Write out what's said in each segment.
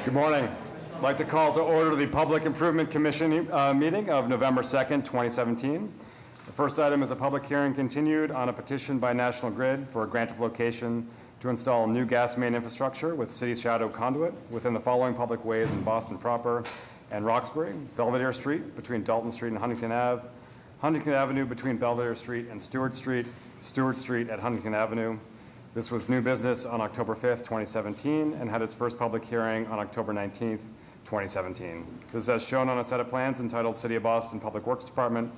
Good morning. I'd like to call to order the Public Improvement Commission meeting of November 2nd, 2017. The first item is a public hearing continued on a petition by National Grid for a grant of location to install new gas main infrastructure with city shadow conduit within the following public ways in Boston proper and Roxbury: Belvedere Street between Dalton Street and Huntington Ave, Huntington Avenue between Belvedere Street and Stewart Street, Stewart Street at Huntington Avenue. This was new business on October 5th, 2017, and had its first public hearing on October 19th, 2017. This is as shown on a set of plans entitled City of Boston Public Works Department,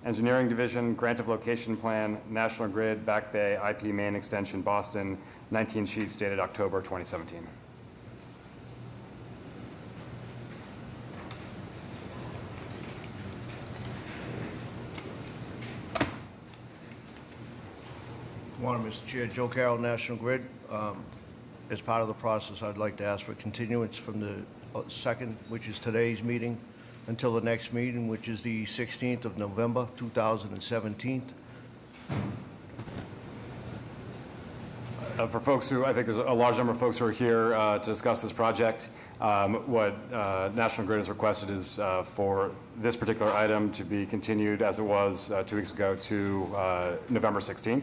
Engineering Division, Grant of Location Plan, National Grid, Back Bay, IP Main Extension, Boston, 19 sheets dated October 2017. Good morning, Mr. Chair. Joe Carroll, National Grid. As part of the process, I'd like to ask for continuance from the second, which is today's meeting, until the next meeting, which is the 16th of November, 2017. For folks who, I think there's a large number of folks who are here to discuss this project. What National Grid has requested is for this particular item to be continued as it was 2 weeks ago to November 16th.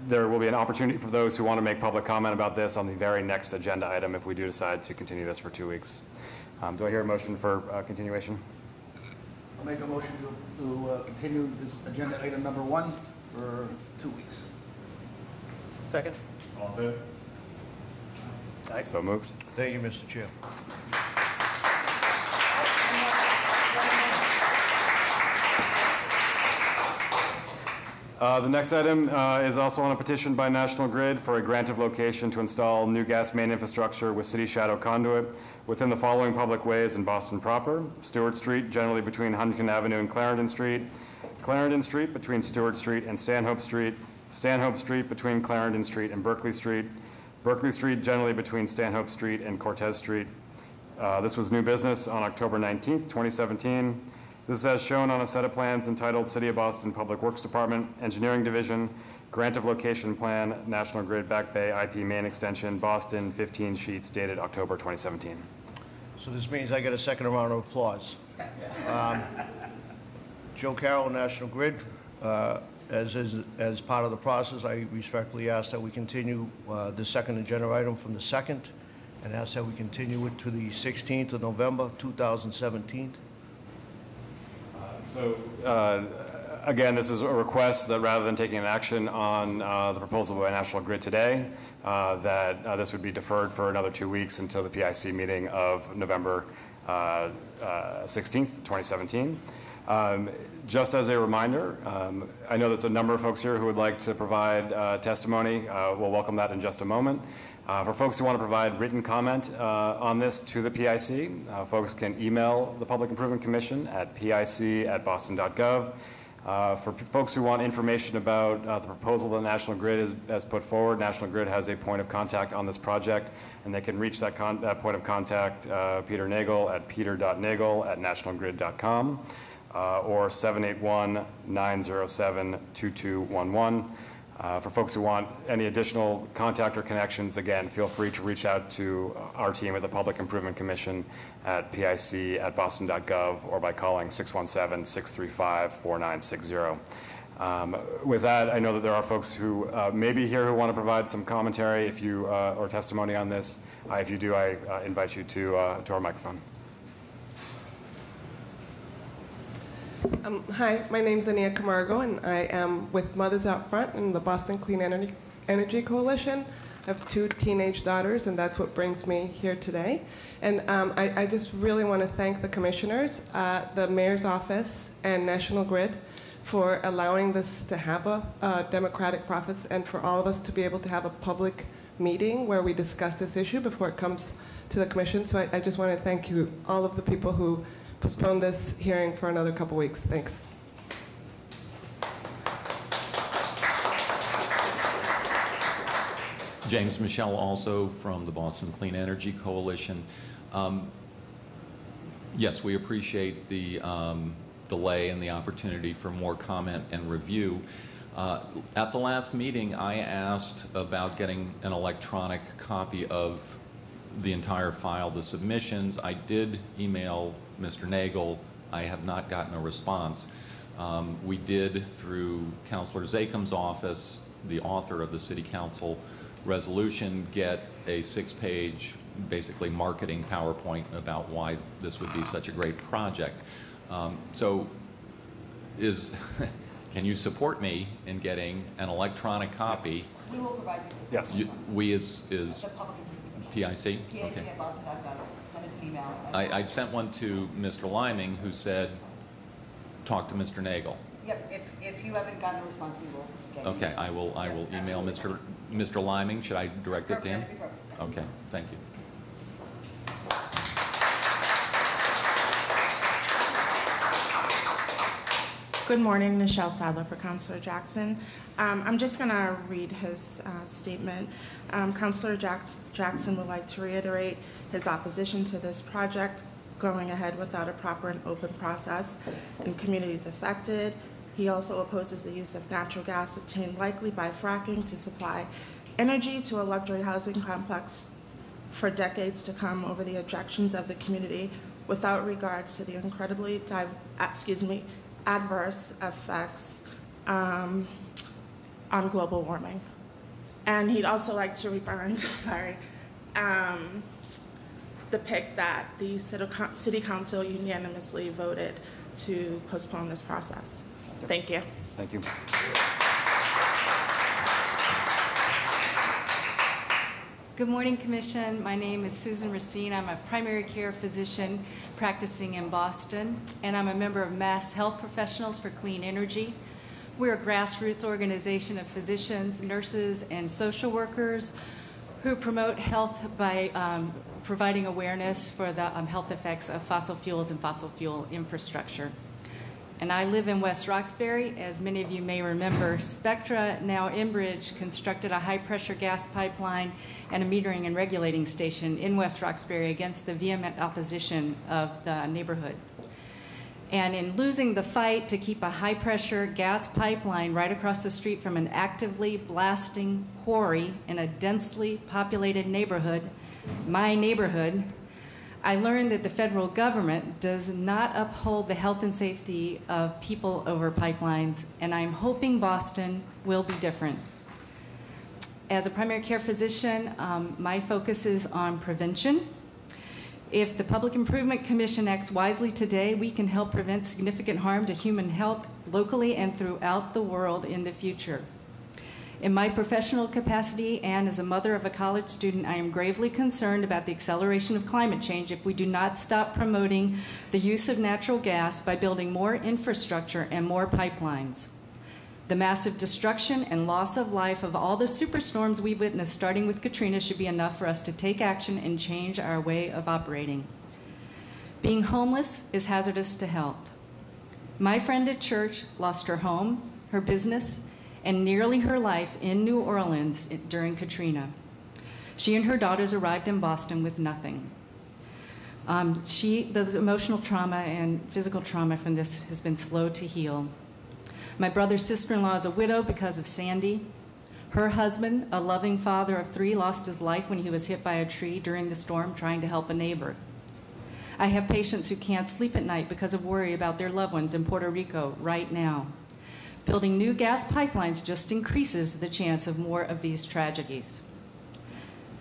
There will be an opportunity for those who want to make public comment about this on the very next agenda item if we do decide to continue this for 2 weeks. Do I hear a motion for continuation? I'll make a motion to continue this agenda item number 1 for 2 weeks. Second. All in favor? Aye. So moved. Thank you, Mr. Chair. The next item is also on a petition by National Grid for a grant of location to install new gas main infrastructure with city shadow conduit within the following public ways in Boston proper: Stewart Street, generally between Huntington Avenue and Clarendon Street, Clarendon Street between Stewart Street and Stanhope Street, Stanhope Street between Clarendon Street and Berkeley Street, Berkeley Street, generally between Stanhope Street and Cortez Street. This was new business on October 19th, 2017. This is as shown on a set of plans entitled City of Boston Public Works Department, Engineering Division, Grant of Location Plan, National Grid, Back Bay, IP Main Extension, Boston, 15 sheets dated October 2017. So this means I get a second round of applause. Joe Carroll, National Grid. As part of the process, I respectfully ask that we continue the second agenda item from the 2nd, and ask that we continue it to the 16th of November, 2017. So, again, this is a request that rather than taking an action on the proposal by National Grid today, that this would be deferred for another 2 weeks until the PIC meeting of November 16th, 2017. Just as a reminder, I know there's a number of folks here who would like to provide testimony. We'll welcome that in just a moment. For folks who want to provide written comment on this to the PIC, folks can email the Public Improvement Commission at pic@boston.gov. For folks who want information about the proposal that National Grid has put forward, National Grid has a point of contact on this project, and they can reach that point of contact, Peter Nagel at peter.nagel@nationalgrid.com or 781-907-2211. For folks who want any additional contact or connections, again, feel free to reach out to our team at the Public Improvement Commission at pic@boston.gov or by calling 617-635-4960. With that, I know that there are folks who may be here who want to provide some commentary or testimony on this. If you do, I invite you to our microphone. Hi, my name is Ania Camargo, and I am with Mothers Out Front and the Boston Clean Energy Coalition. I have 2 teenage daughters, and that's what brings me here today. And I just really want to thank the commissioners, the mayor's office, and National Grid for allowing this to have a democratic process, and for all of us to be able to have a public meeting where we discuss this issue before it comes to the commission. So I just want to thank you, all of the people who postpone this hearing for another couple weeks. Thanks. James Michelle, also from the Boston Clean Energy Coalition. Yes, we appreciate the delay and the opportunity for more comment and review. At the last meeting, I asked about getting an electronic copy of the entire file, the submissions. I did email Mr. Nagel. I have not gotten a response. We did, through Councilor Zacum's office, the author of the City Council resolution, get a 6-page, basically marketing PowerPoint about why this would be such a great project. Can you support me in getting an electronic copy? We will provide you. Yes. We is The public PIC? PAC Okay. at boston.gov. Send us an email. I sent one to Mr. Liming, who said, talk to Mr. Nagel. Yep, if you haven't gotten a response, we will get it. Okay, I will email Mr. Liming. Should I direct it to him? That'd be perfect. Okay, thank you. Good morning, Nichelle Sadler for Councilor Jackson. I'm just going to read his statement. Councilor Jackson would like to reiterate his opposition to this project going ahead without a proper and open process in communities affected. He also opposes the use of natural gas obtained likely by fracking to supply energy to a luxury housing complex for decades to come over the objections of the community without regards to the incredibly adverse effects on global warming. And he'd also like to remind, the PIC that the City Council unanimously voted to postpone this process. Thank you. Thank you. Good morning, Commission. My name is Susan Racine. I'm a primary care physician practicing in Boston, and I'm a member of Mass Health Professionals for Clean Energy. We're a grassroots organization of physicians, nurses, and social workers who promote health by providing awareness for the health effects of fossil fuels and fossil fuel infrastructure. And I live in West Roxbury. As many of you may remember, Spectra, now Enbridge, constructed a high-pressure gas pipeline and a metering and regulating station in West Roxbury against the vehement opposition of the neighborhood. And in losing the fight to keep a high-pressure gas pipeline right across the street from an actively blasting quarry in a densely populated neighborhood, my neighborhood, I learned that the federal government does not uphold the health and safety of people over pipelines, and I'm hoping Boston will be different. As a primary care physician, my focus is on prevention. If the Public Improvement Commission acts wisely today, we can help prevent significant harm to human health locally and throughout the world in the future. In my professional capacity and as a mother of a college student, I am gravely concerned about the acceleration of climate change if we do not stop promoting the use of natural gas by building more infrastructure and more pipelines. The massive destruction and loss of life of all the superstorms we witnessed, starting with Katrina, should be enough for us to take action and change our way of operating. Being homeless is hazardous to health. My friend at church lost her home, her business, and nearly her life in New Orleans during Katrina. She and her daughters arrived in Boston with nothing. The emotional trauma and physical trauma from this has been slow to heal. My brother's sister-in-law is a widow because of Sandy. Her husband, a loving father of 3, lost his life when he was hit by a tree during the storm trying to help a neighbor. I have patients who can't sleep at night because of worry about their loved ones in Puerto Rico right now. Building new gas pipelines just increases the chance of more of these tragedies.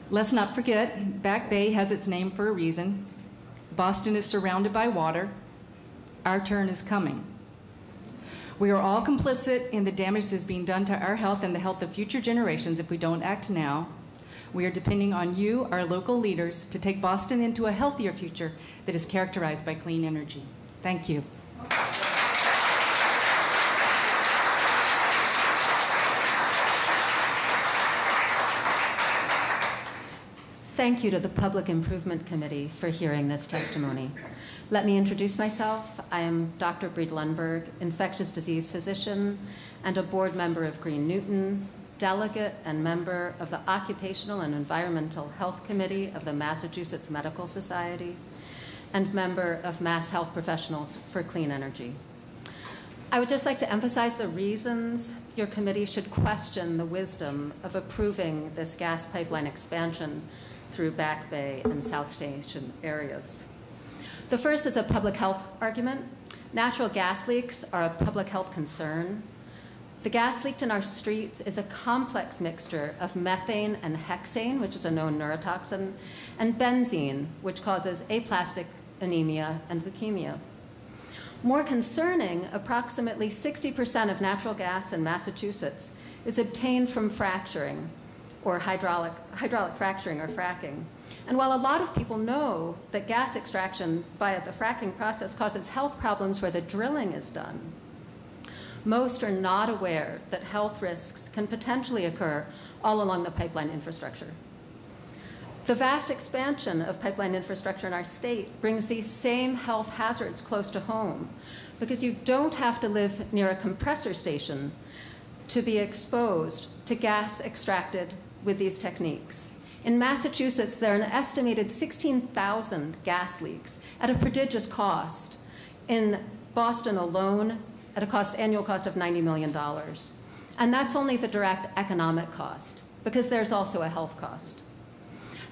Let's not forget, Back Bay has its name for a reason. Boston is surrounded by water. Our turn is coming. We are all complicit in the damage that is being done to our health and the health of future generations if we don't act now. We are depending on you, our local leaders, to take Boston into a healthier future that is characterized by clean energy. Thank you. Thank you to the Public Improvement Committee for hearing this testimony. Let me introduce myself. I am Dr. Breed Lundberg, infectious disease physician and a board member of Green Newton, delegate and member of the Occupational and Environmental Health Committee of the Massachusetts Medical Society, and member of Mass Health Professionals for Clean Energy. I would just like to emphasize the reasons your committee should question the wisdom of approving this gas pipeline expansion through Back Bay and South Station areas. The first is a public health argument. Natural gas leaks are a public health concern. The gas leaked in our streets is a complex mixture of methane and hexane, which is a known neurotoxin, and benzene, which causes aplastic anemia and leukemia. More concerning, approximately 60% of natural gas in Massachusetts is obtained from fracturing, or hydraulic fracturing or fracking. And while a lot of people know that gas extraction via the fracking process causes health problems where the drilling is done, most are not aware that health risks can potentially occur all along the pipeline infrastructure. The vast expansion of pipeline infrastructure in our state brings these same health hazards close to home, because you don't have to live near a compressor station to be exposed to gas extracted with these techniques. In Massachusetts, there are an estimated 16,000 gas leaks at a prodigious cost. In Boston alone, at a annual cost of $90 million. And that's only the direct economic cost, because there's also a health cost.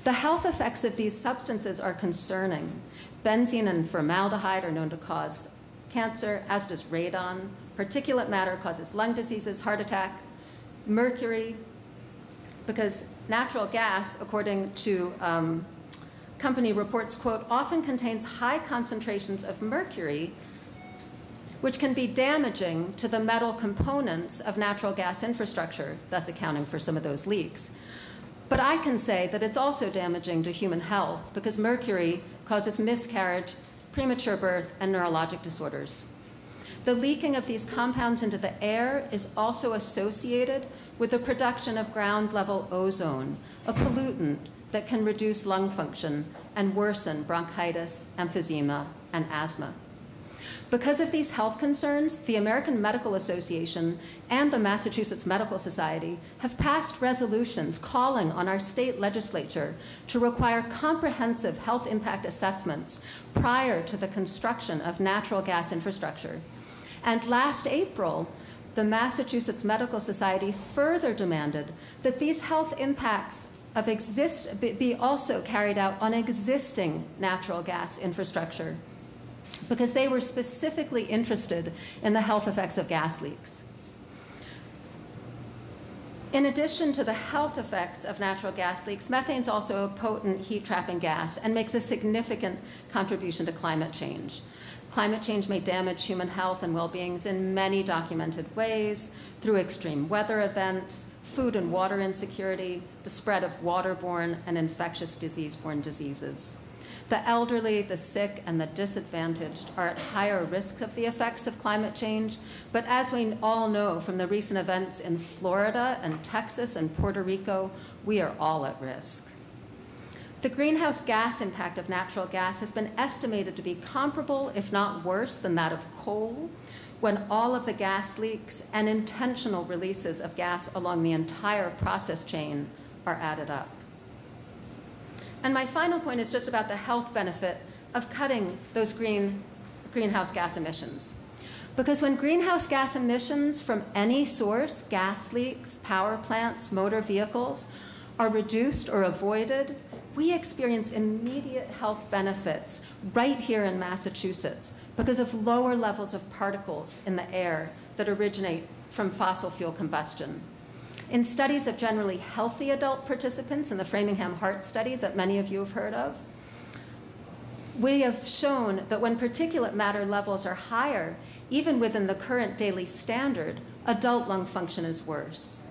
The health effects of these substances are concerning. Benzene and formaldehyde are known to cause cancer, as does radon. Particulate matter causes lung diseases, heart attack. Mercury, because natural gas, according to company reports, quote, often contains high concentrations of mercury, which can be damaging to the metal components of natural gas infrastructure, thus accounting for some of those leaks. But I can say that it's also damaging to human health because mercury causes miscarriage, premature birth, and neurologic disorders. The leaking of these compounds into the air is also associated with the production of ground-level ozone, a pollutant that can reduce lung function and worsen bronchitis, emphysema, and asthma. Because of these health concerns, the American Medical Association and the Massachusetts Medical Society have passed resolutions calling on our state legislature to require comprehensive health impact assessments prior to the construction of natural gas infrastructure. And last April, the Massachusetts Medical Society further demanded that these health impacts be also carried out on existing natural gas infrastructure, because they were specifically interested in the health effects of gas leaks. In addition to the health effects of natural gas leaks, methane is also a potent heat-trapping gas and makes a significant contribution to climate change. Climate change may damage human health and well-being in many documented ways, through extreme weather events, food and water insecurity, the spread of waterborne and infectious disease-borne diseases. The elderly, the sick, and the disadvantaged are at higher risk of the effects of climate change, but as we all know from the recent events in Florida and Texas and Puerto Rico, we are all at risk. The greenhouse gas impact of natural gas has been estimated to be comparable, if not worse, than that of coal, when all of the gas leaks and intentional releases of gas along the entire process chain are added up. And my final point is just about the health benefit of cutting those greenhouse gas emissions. Because when greenhouse gas emissions from any source, gas leaks, power plants, motor vehicles, are reduced or avoided, we experience immediate health benefits right here in Massachusetts because of lower levels of particles in the air that originate from fossil fuel combustion. In studies of generally healthy adult participants in the Framingham Heart Study that many of you have heard of, we have shown that when particulate matter levels are higher, even within the current daily standard, adult lung function is worse.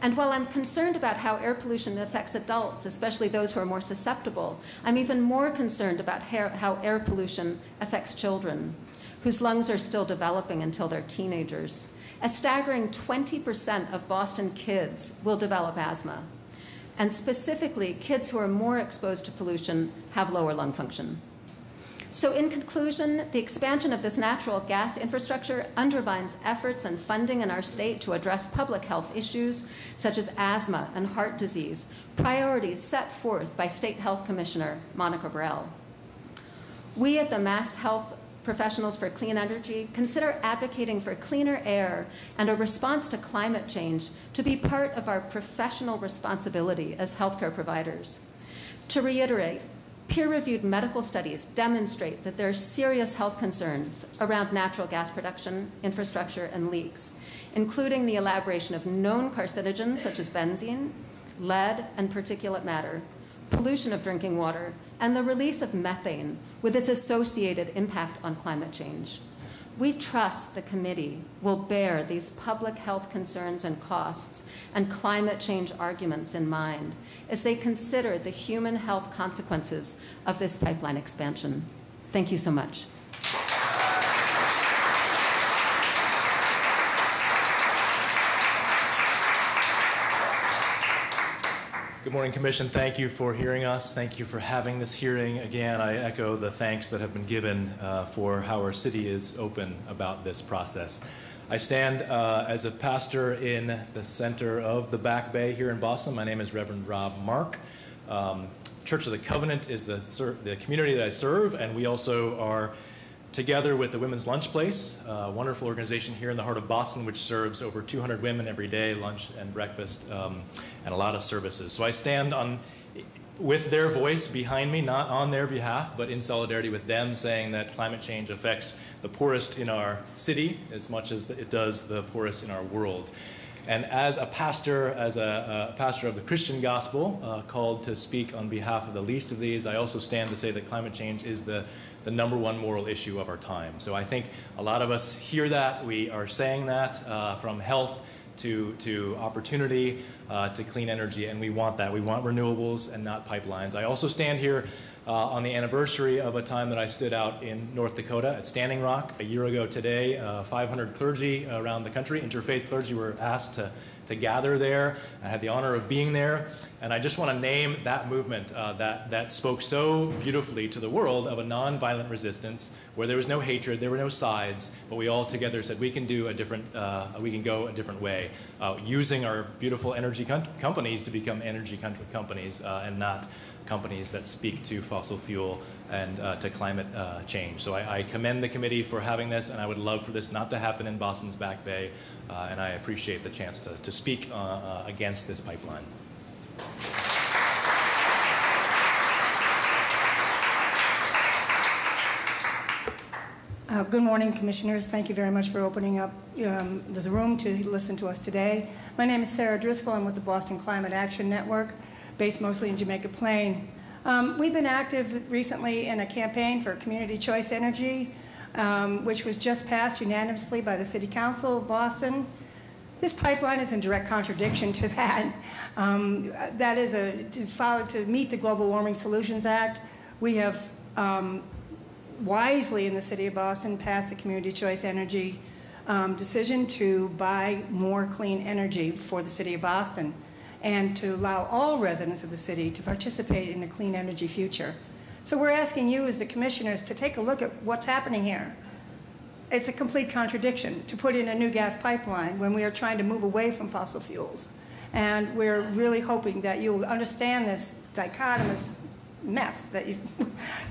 And while I'm concerned about how air pollution affects adults, especially those who are more susceptible, I'm even more concerned about how air pollution affects children, whose lungs are still developing until they're teenagers. A staggering 20% of Boston kids will develop asthma. And specifically, kids who are more exposed to pollution have lower lung function. So in conclusion, the expansion of this natural gas infrastructure undermines efforts and funding in our state to address public health issues such as asthma and heart disease, priorities set forth by State Health Commissioner Monica Burrell. We at the Mass Health Professionals for Clean Energy consider advocating for cleaner air and a response to climate change to be part of our professional responsibility as healthcare providers. To reiterate, peer-reviewed medical studies demonstrate that there are serious health concerns around natural gas production, infrastructure, and leaks, including the elaboration of known carcinogens such as benzene, lead, and particulate matter, pollution of drinking water, and the release of methane with its associated impact on climate change. We trust the committee will bear these public health concerns and costs and climate change arguments in mind as they consider the human health consequences of this pipeline expansion. Thank you so much. Good morning, Commission. Thank you for hearing us. Thank you for having this hearing. Again, I echo the thanks that have been given for how our city is open about this process. I stand as a pastor in the center of the Back Bay here in Boston. My name is Reverend Rob Mark. Church of the Covenant is the community that I serve, and we also are together with the Women's Lunch Place, a wonderful organization here in the heart of Boston, which serves over 200 women every day, lunch and breakfast, and a lot of services. So I stand with their voice behind me, not on their behalf, but in solidarity with them, saying that climate change affects the poorest in our city as much as it does the poorest in our world. And as a pastor of the Christian gospel, called to speak on behalf of the least of these, I also stand to say that climate change is the number one moral issue of our time. So I think a lot of us hear that. We are saying that from health to opportunity to clean energy, and we want that. We want renewables and not pipelines. I also stand here on the anniversary of a time that I stood out in North Dakota at Standing Rock a year ago today. 500 clergy around the country, interfaith clergy, were asked to gather there. I had the honor of being there, and I just want to name that movement that spoke so beautifully to the world of a nonviolent resistance where there was no hatred, there were no sides, but we all together said we can do a different, we can go a different way, using our beautiful energy companies to become energy companies and not companies that speak to fossil fuel and to climate change. So I commend the committee for having this, and I would love for this not to happen in Boston's Back Bay, and I appreciate the chance to speak against this pipeline. Good morning, Commissioners. Thank you very much for opening up this room to listen to us today. My name is Sarah Driscoll. I'm with the Boston Climate Action Network, based mostly in Jamaica Plain. We've been active recently in a campaign for community choice energy, which was just passed unanimously by the City Council of Boston. This pipeline is in direct contradiction to that. That is to meet the Global Warming Solutions Act. We have wisely in the City of Boston passed the community choice energy decision to buy more clean energy for the City of Boston, and to allow all residents of the city to participate in a clean energy future. So we're asking you as the commissioners to take a look at what's happening here. It's a complete contradiction to put in a new gas pipeline when we are trying to move away from fossil fuels. And we're really hoping that you'll understand this dichotomous mess that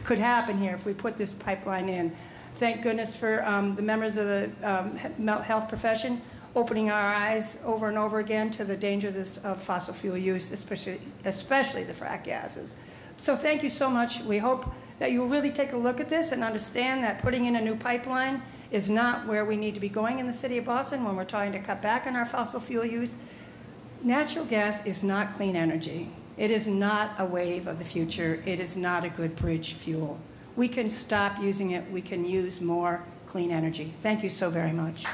could happen here if we put this pipeline in. Thank goodness for the members of the health profession opening our eyes over and over again to the dangers of fossil fuel use, especially the frack gases. So thank you so much. We hope that you'll really take a look at this and understand that putting in a new pipeline is not where we need to be going in the City of Boston when we're trying to cut back on our fossil fuel use. Natural gas is not clean energy. It is not a wave of the future. It is not a good bridge fuel. We can stop using it. We can use more clean energy. Thank you so very much.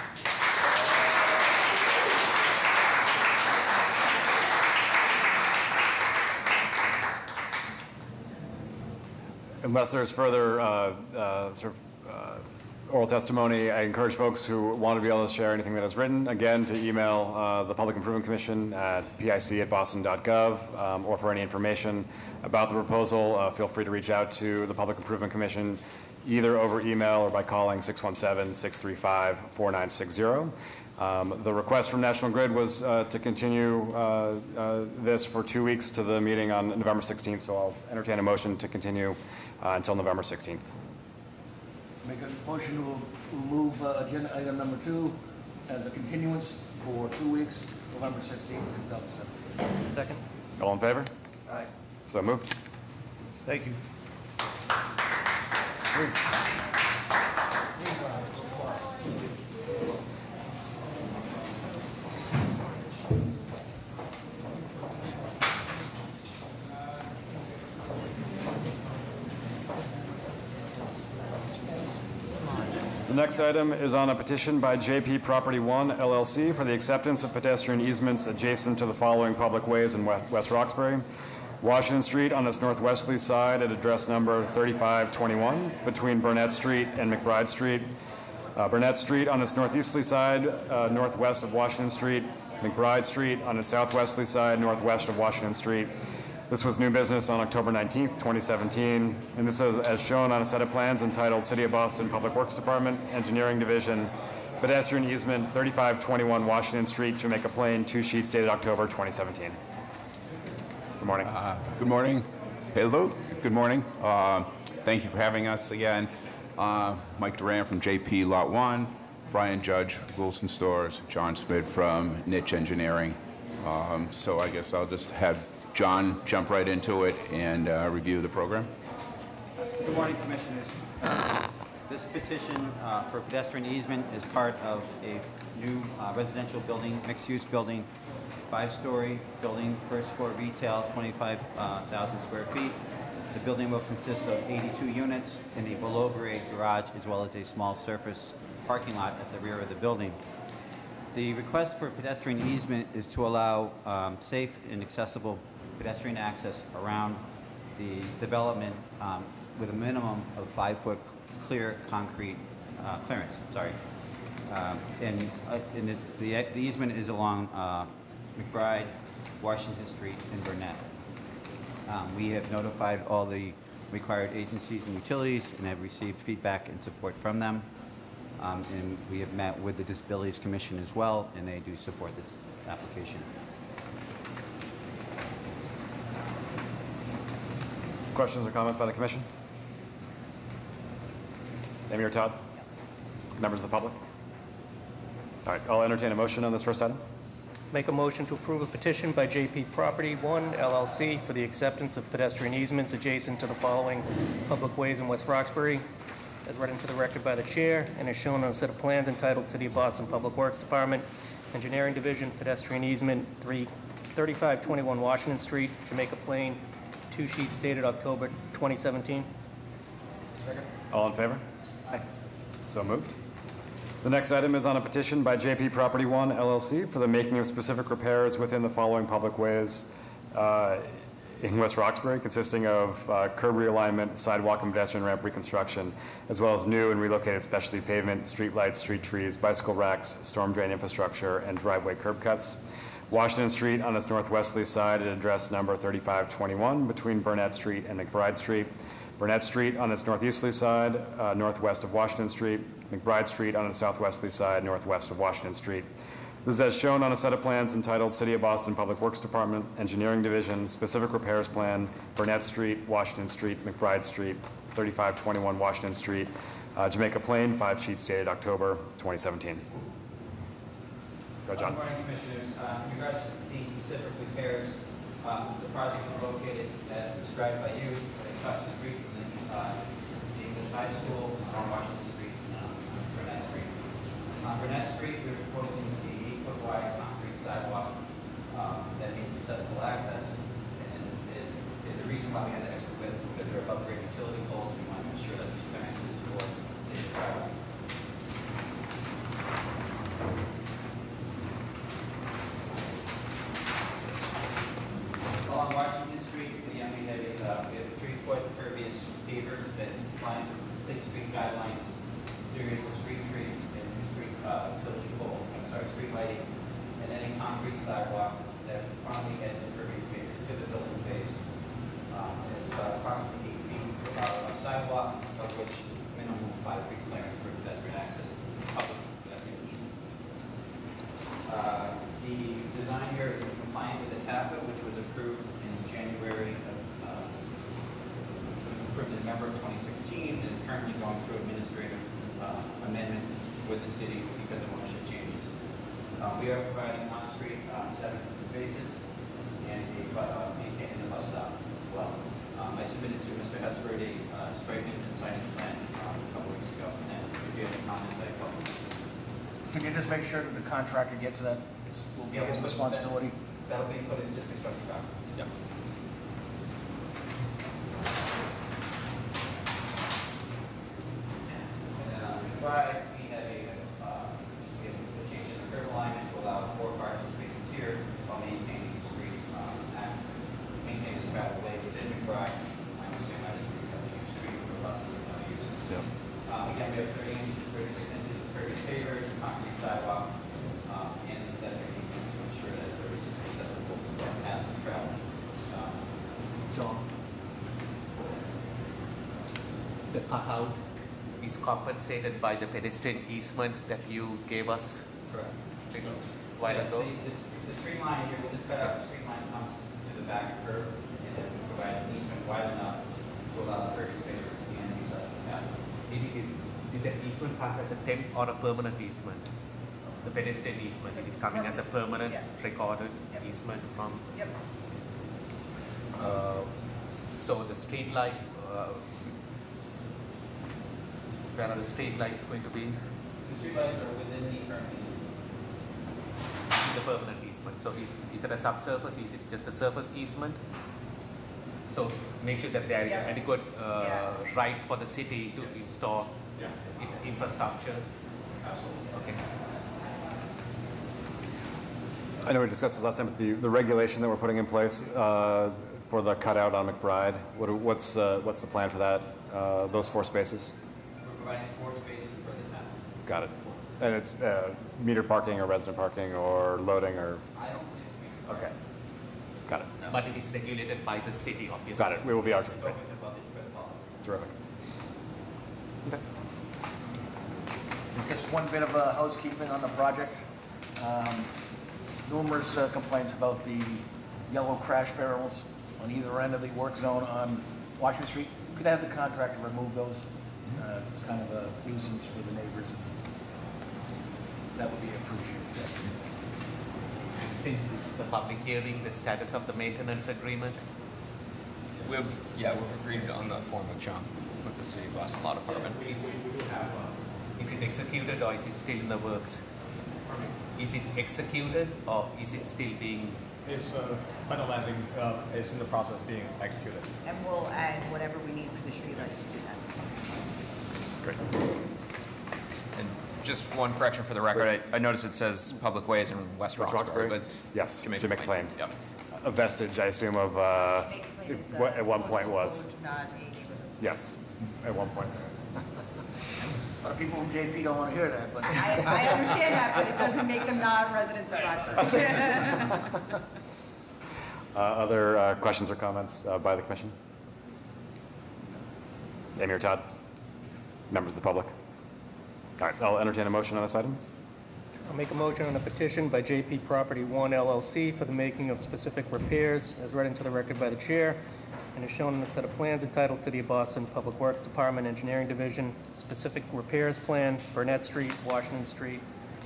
Unless there's further oral testimony, I encourage folks who want to be able to share anything that is written, again, to email the Public Improvement Commission at pic@boston.gov, or for any information about the proposal, feel free to reach out to the Public Improvement Commission either over email or by calling 617-635-4960. The request from National Grid was to continue this for 2 weeks to the meeting on November 16th, so I'll entertain a motion to continue until November 16th. Make a motion to remove agenda item number 2 as a continuance for 2 weeks, November 16th, 2017. Second. All in favor? Aye. So moved. Thank you. The next item is on a petition by JP Property 1 LLC for the acceptance of pedestrian easements adjacent to the following public ways in West Roxbury. Washington Street on its northwesterly side at address number 3521 between Burnett Street and McBride Street. Burnett Street on its northeasterly side northwest of Washington Street. McBride Street on its southwesterly side northwest of Washington Street. This was new business on October 19th, 2017, and this is as shown on a set of plans entitled City of Boston Public Works Department, Engineering Division, Pedestrian Easement, 3521 Washington Street, Jamaica Plain, 2 sheets dated October 2017. Good morning. Good morning. Hello. Good morning. Thank you for having us again. Mike Duran from JP Lot 1, Brian Judge, Wilson Stores, John Smith from Niche Engineering. So I guess I'll just have John jump right into it and review the program. Good morning, Commissioners. This petition for pedestrian easement is part of a new residential building, mixed-use building, 5-story building, first floor retail, 25,000 square feet. The building will consist of 82 units in a below-grade garage as well as a small surface parking lot at the rear of the building. The request for pedestrian easement is to allow safe and accessible pedestrian access around the development with a minimum of 5-foot clear concrete clearance. Sorry, and the easement is along McBride, Washington Street, and Burnett. We have notified all the required agencies and utilities and have received feedback and support from them. And we have met with the Disabilities Commission as well, and they do support this application. Questions or comments by the Commission? Amy or Todd? Members of the public? All right, I'll entertain a motion on this first item. Make a motion to approve a petition by JP Property 1 LLC for the acceptance of pedestrian easements adjacent to the following public ways in West Roxbury, as read into the record by the chair and is shown on a set of plans entitled City of Boston Public Works Department, Engineering Division, Pedestrian Easement, 3521 Washington Street, Jamaica Plain, 2 sheets dated October 2017. Second. All in favor? Aye. So moved. The next item is on a petition by JP Property 1 LLC for the making of specific repairs within the following public ways in West Roxbury, consisting of curb realignment, sidewalk and pedestrian ramp reconstruction, as well as new and relocated specialty pavement, street lights, street trees, bicycle racks, storm drain infrastructure, and driveway curb cuts. Washington Street on its northwesterly side at address number 3521 between Burnett Street and McBride Street. Burnett Street on its northeasterly side, northwest of Washington Street. McBride Street on its southwesterly side, northwest of Washington Street. This is as shown on a set of plans entitled City of Boston Public Works Department, Engineering Division, Specific Repairs Plan, Burnett Street, Washington Street, McBride Street, 3521 Washington Street, Jamaica Plain, 5 sheets dated October 2017. Go, John. Good morning, Commissioners. In regards to these specific repairs, the project is located as described by you across the street from the English High School on Washington Street and Burnett Street. On Burnett Street, we're proposing the 8-foot wide concrete sidewalk that meets accessible access. And the reason why we had that extra width is because they're above grade utility poles. We want to ensure that there's clearances for safe travel. Along Washington Street, we have a 3-foot pervious paver that is compliant with complete street guidelines, series of street trees, and street utility pole, street lighting, and then a concrete sidewalk that frontally adds impervious pavers to the building face. It's approximately 8 feet of sidewalk, of which minimum 5 feet clearance for pedestrian access, public pedestrian easement. The design here is compliant with the TAPA, which was approved in January of, approved in November of 2016, and is currently going through administrative amendment with the city because of ownership changes. We are providing on-street 7 spaces and maintaining the bus stop as well. I submitted to Mr. Hesford a striping and signing plan a couple weeks ago, and if you have any comments, I welcome them. Can you just make sure that the contractor gets that? It will be his responsibility. That'll be put into construction documents. Yep. And then on McBride, we have a change in the curb alignment to allow 4 parking spaces here while maintaining the street, maintaining the travel way within McBride. I understand that is the street for buses and other uses. Yep. Again, we have 30 inches, 36 inches of pervious pavers, concrete sidewalk, and the pedestrian easement to ensure that there is accessible paths of travel. John? The PAHAU is compensated by the pedestrian easement that you gave us. Correct. A while Yes, ago. the street line here, we'll just cut out the street line comes to the back curb, and then we provide an easement wide enough to allow the pervious pavers and use of the path. Did that easement pass as a temp or a permanent easement? The pedestrian easement, it is coming as a permanent recorded easement from. Yep. So the street lights, where are the street lights going to be? The street lights are within the current easement. The permanent easement. So is that a subsurface? Is it just a surface easement? So make sure that there is adequate rights for the city to install its infrastructure. Absolutely. Okay. I know we discussed this last time, but the regulation that we're putting in place for the cutout on McBride, what's the plan for that? Those 4 spaces? We're providing 4 spaces for the town. Got it. And it's meter parking or resident parking or loading or? I don't think it's meter parking. Okay. Got it. But it is regulated by the city, obviously. Got it. We will be our It's open above the express policy. terrific. Okay. Just one bit of housekeeping on the project. Numerous complaints about the yellow crash barrels on either end of the work zone on Washington Street. Could have the contractor remove those. It's kind of a nuisance for the neighbors. That would be appreciated. Since this is the public hearing, the status of the maintenance agreement? We've agreed on the form with John, with the City of Boston Law Department. Is it executed or is it still in the works? Is it executed or is it still being? It's finalizing, it's in the process of being executed. And we'll add whatever we need for the streetlights to that. Great. And just one correction for the record, I noticed it says Public Ways in West Roxbury, but it's yes, Jamaica Plain. Yep. A vestige, I assume, of what at one point was. Not a neighborhood. Yes, at one point. A lot of people from JP don't want to hear that, but. I understand that, but it doesn't make them non-residents of Roxbury. Other questions or comments by the commission? Amy or Todd? Members of the public? All right, I'll entertain a motion on this item. I'll make a motion on a petition by JP Property 1 LLC for the making of specific repairs, as read into the record by the chair, and is shown in a set of plans entitled City of Boston Public Works Department Engineering Division, Specific Repairs Plan, Burnett Street, Washington Street,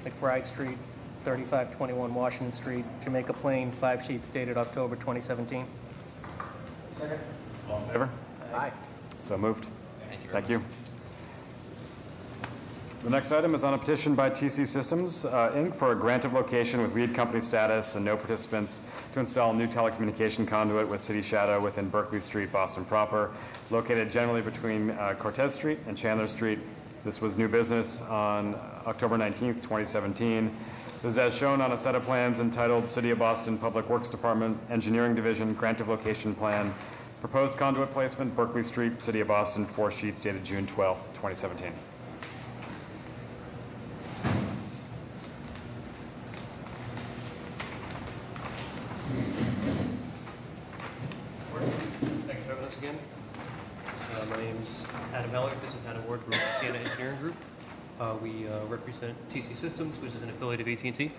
McBride Street, 3521 Washington Street, Jamaica Plain, 5 sheets dated October 2017. Second. All in favor? Aye. So moved. Thank you. Thank you. The next item is on a petition by TC Systems, Inc. for a grant of location with lead company status and no participants to install new telecommunication conduit with city shadow within Berkeley Street, Boston proper, located generally between Cortez Street and Chandler Street. This was new business on October 19th, 2017. This is as shown on a set of plans entitled City of Boston Public Works Department Engineering Division Grant of Location Plan. Proposed conduit placement, Berkeley Street, City of Boston, 4 sheets dated June 12th, 2017. Thanks for having us again. My name's Adam Heller. This is Adam Ward from Sienna Engineering Group. We represent TC Systems, which is an affiliate of AT&T.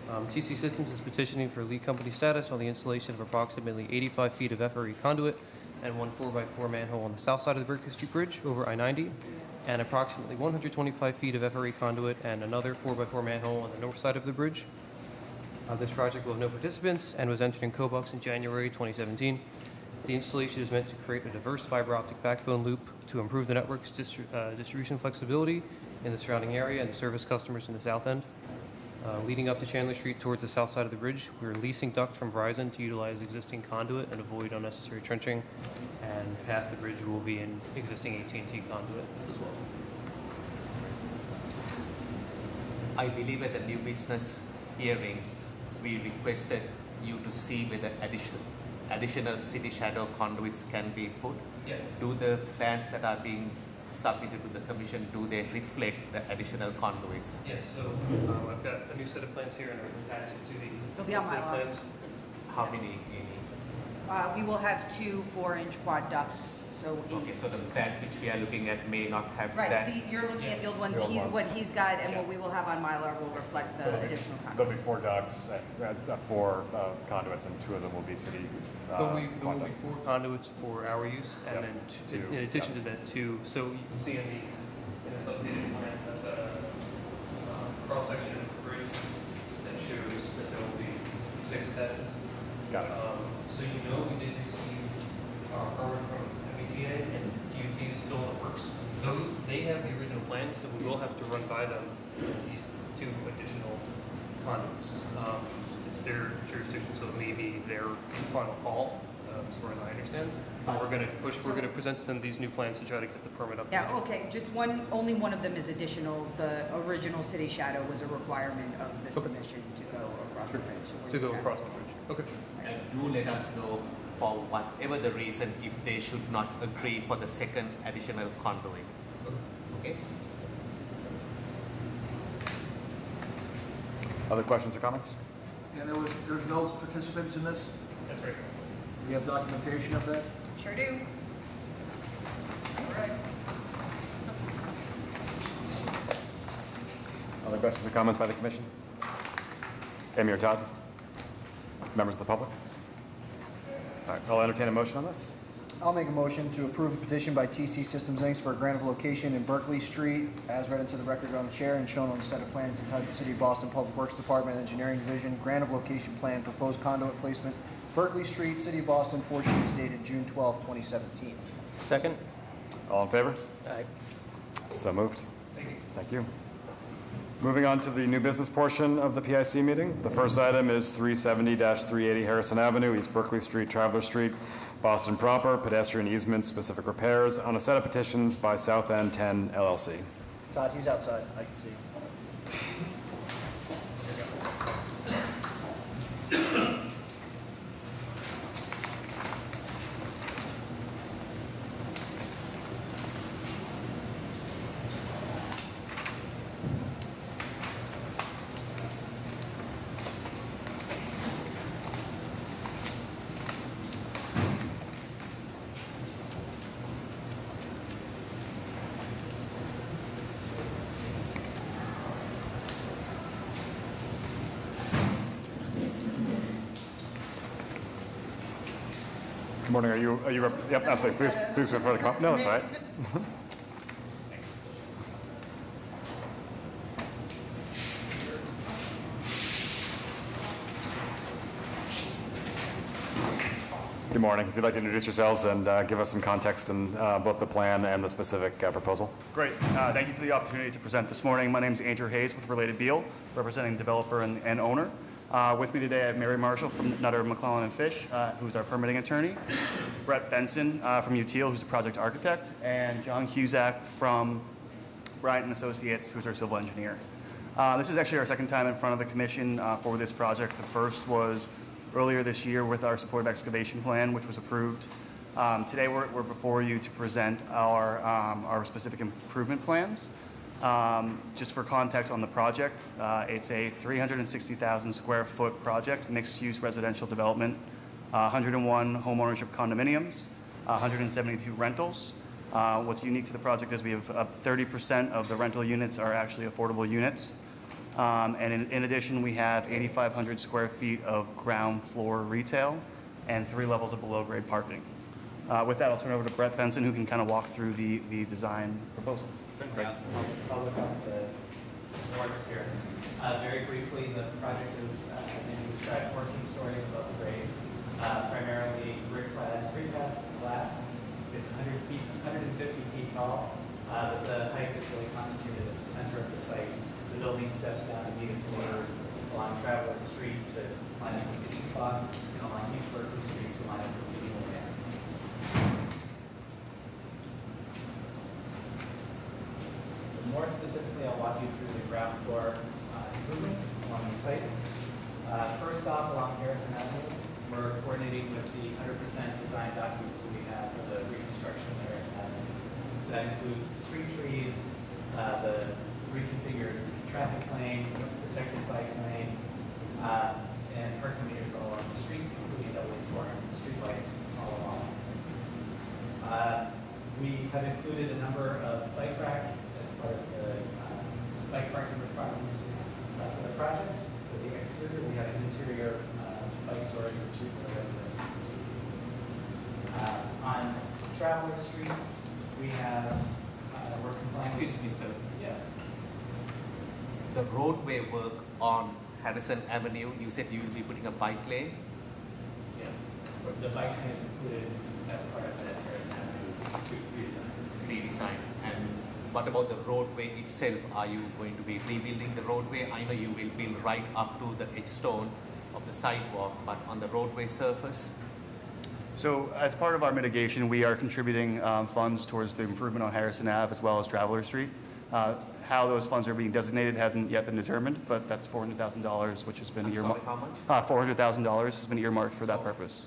TC Systems is petitioning for lead company status on the installation of approximately 85 feet of FRE conduit and one 4x4 manhole on the south side of the Berkeley Street Bridge over I-90, and approximately 125 feet of FRE conduit and another 4x4 manhole on the north side of the bridge. This project will have no participants and was entered in COBUX in January 2017. The installation is meant to create a diverse fiber optic backbone loop to improve the network's distribution flexibility in the surrounding area and service customers in the south end. Leading up to Chandler Street towards the south side of the bridge, we're leasing duct from Verizon to utilize existing conduit and avoid unnecessary trenching. And past the bridge will be an existing AT&T conduit as well. I believe at the new business hearing, we requested you to see whether additional city shadow conduits can be put. Yeah. Do the plans that are being submitted to the commission, do they reflect the additional conduits? Yes, so I've got a new set of plans here and I've attached it to the They'll be on set my of lawn. plans. How many, Amy? We will have 2 4-inch quad ducts, so 8. Okay, so the plans which we are looking at may not have Right, that. you're looking at the old ones. The old ones. What he's got and what we will have on Mylar will reflect the additional There'll content. be 4 ducts, 4 conduits, and 2 of them will be city There will be conduit. 4 conduits for our use, and Yep. then Two. in addition to that, 2. So you can see in this updated plan that the cross section of the bridge that shows that there will be 6 attachments. Got it. So you know we did receive our permit from MBTA, and DOT is still in the works. They have the original plans, so we will have to run by them these 2 additional conduits. It's their jurisdiction, so it may be their final call, as far as I understand. But we're going to present to them these new plans to try to get the permit up. Yeah, okay, just only one of them is additional. The original city shadow was a requirement of the submission to go across the bridge. So we're To go just across the asking. bridge. Okay. And do let us know for whatever the reason if they should not agree for the second additional conduit. Okay? Other questions or comments? And there's no participants in this? That's right. We have documentation of that? Sure do. Other questions or comments by the commission? Amy or Todd? Members of the public? All right, I'll entertain a motion on this. I'll make a motion to approve the petition by TC Systems Inc. for a grant of location in Berkeley Street, as read into the record on the chair and shown on the set of plans entitled City of Boston Public Works Department Engineering Division, grant of location plan, proposed conduit placement, Berkeley Street, City of Boston, 4 sheets dated June 12, 2017. Second. All in favor? Aye. So moved. Thank you. Thank you. Moving on to the new business portion of the PIC meeting. The first item is 370-380 Harrison Avenue, East Berkeley Street, Traveler Street, Boston proper, pedestrian easements, specific repairs on a set of petitions by South End 10 LLC. Todd, he's outside. I can see him. Good morning. Are you yep, absolutely. Please feel free to come. No, that's all right. Good morning. If you'd like to introduce yourselves and give us some context in both the plan and the specific proposal. Great. Thank you for the opportunity to present this morning. My name is Andrew Hayes with Related Beal, representing the developer and owner. With me today, I have Mary Marshall from Nutter, McClellan and Fish, who's our permitting attorney, Brett Benson from UTIL, who's the project architect, and John Cusack from Bryant and Associates, who's our civil engineer. This is actually our second time in front of the commission for this project. The first was earlier this year with our supportive excavation plan, which was approved. Today, we're before you to present our specific improvement plans. Just for context on the project, it's a 360,000 square foot project, mixed-use residential development, 101 homeownership condominiums, 172 rentals. What's unique to the project is we have 30% of the rental units are actually affordable units. And in addition, we have 8,500 square feet of ground floor retail and 3 levels of below-grade parking. With that, I'll turn it over to Brett Benson, who can kind of walk through the design proposal. Certainly. I'll look up the boards here. Very briefly, the project is, as Andy described, 14 stories above grade. primarily brick-clad precast glass. It's 150 feet tall, but the height is really concentrated at the center of the site. The building steps down to meet its neighbors along Traveler Street to line up with the East Block, and along East Berkeley Street to line up with the Eagle Dam. So more specifically, I'll walk you through the ground floor improvements along the site. First off, along Harrison Avenue, we're coordinating with the 100% design documents that we have for the reconstruction of Harrison Avenue. That includes street trees, the reconfigured traffic lane, protected bike lane, and parking meters all along the street, including double-informed street lights all along. We have included a number of bike racks as part of the bike parking requirements for the project. For the exterior, we have an interior bike storage for 2 for the residents to use. On Traveler Street, we have, we're complying. Excuse me, sir. Yes. The roadway work on Harrison Avenue, you said you will be putting a bike lane? Yes, the bike lane is included as part of the Harrison Avenue redesign. And what about the roadway itself? Are you going to be rebuilding the roadway? I know you will build right up to the edge stone of the sidewalk, but on the roadway surface? So as part of our mitigation, we are contributing funds towards the improvement on Harrison Ave as well as Traveler Street. How those funds are being designated hasn't yet been determined, but that's $400,000, which has been earmarked. Sorry, how much? $400,000 has been earmarked for that purpose.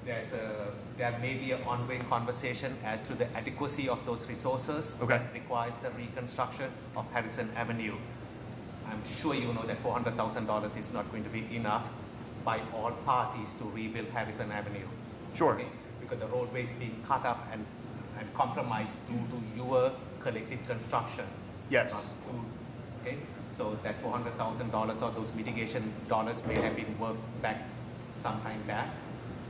There may be an ongoing conversation as to the adequacy of those resources that requires the reconstruction of Harrison Avenue. I'm sure you know that $400,000 is not going to be enough by all parties to rebuild Harrison Avenue. Sure. Okay? Because the roadway is being cut up and compromised due to your collective construction. Yes. Okay, so that $400,000 or those mitigation dollars may have been worked back some time back,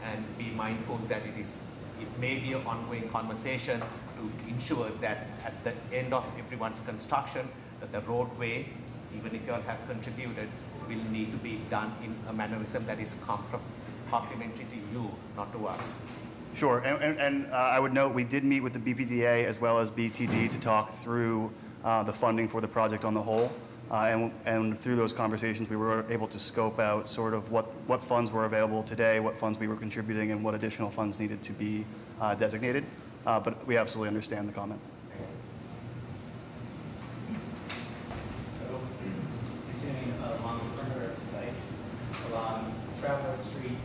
and be mindful that it may be an ongoing conversation to ensure that at the end of everyone's construction, that the roadway, even if you all have contributed, will need to be done in a mannerism that is complementary to you, not to us. Sure, and I would note we did meet with the BPDA as well as BTD to talk through the funding for the project on the whole. And through those conversations, we were able to scope out sort of what funds were available today, what funds we were contributing, and what additional funds needed to be designated. But we absolutely understand the comment. So, continuing along the perimeter of the site, along Traveler Street,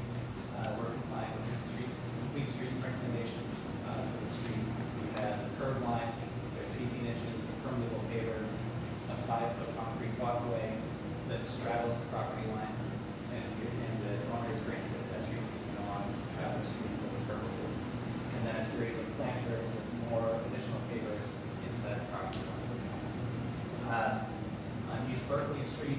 we're complying with complete street recommendations for the street. We have a curb line. There's 18 inches of permeable pavers, a 5-foot concrete walkway that straddles the property line, and the owner is granted a pedestrian easement along Traveler Street for those purposes. And then a series of planters with more additional pavers inside the property line. On East Berkeley Street,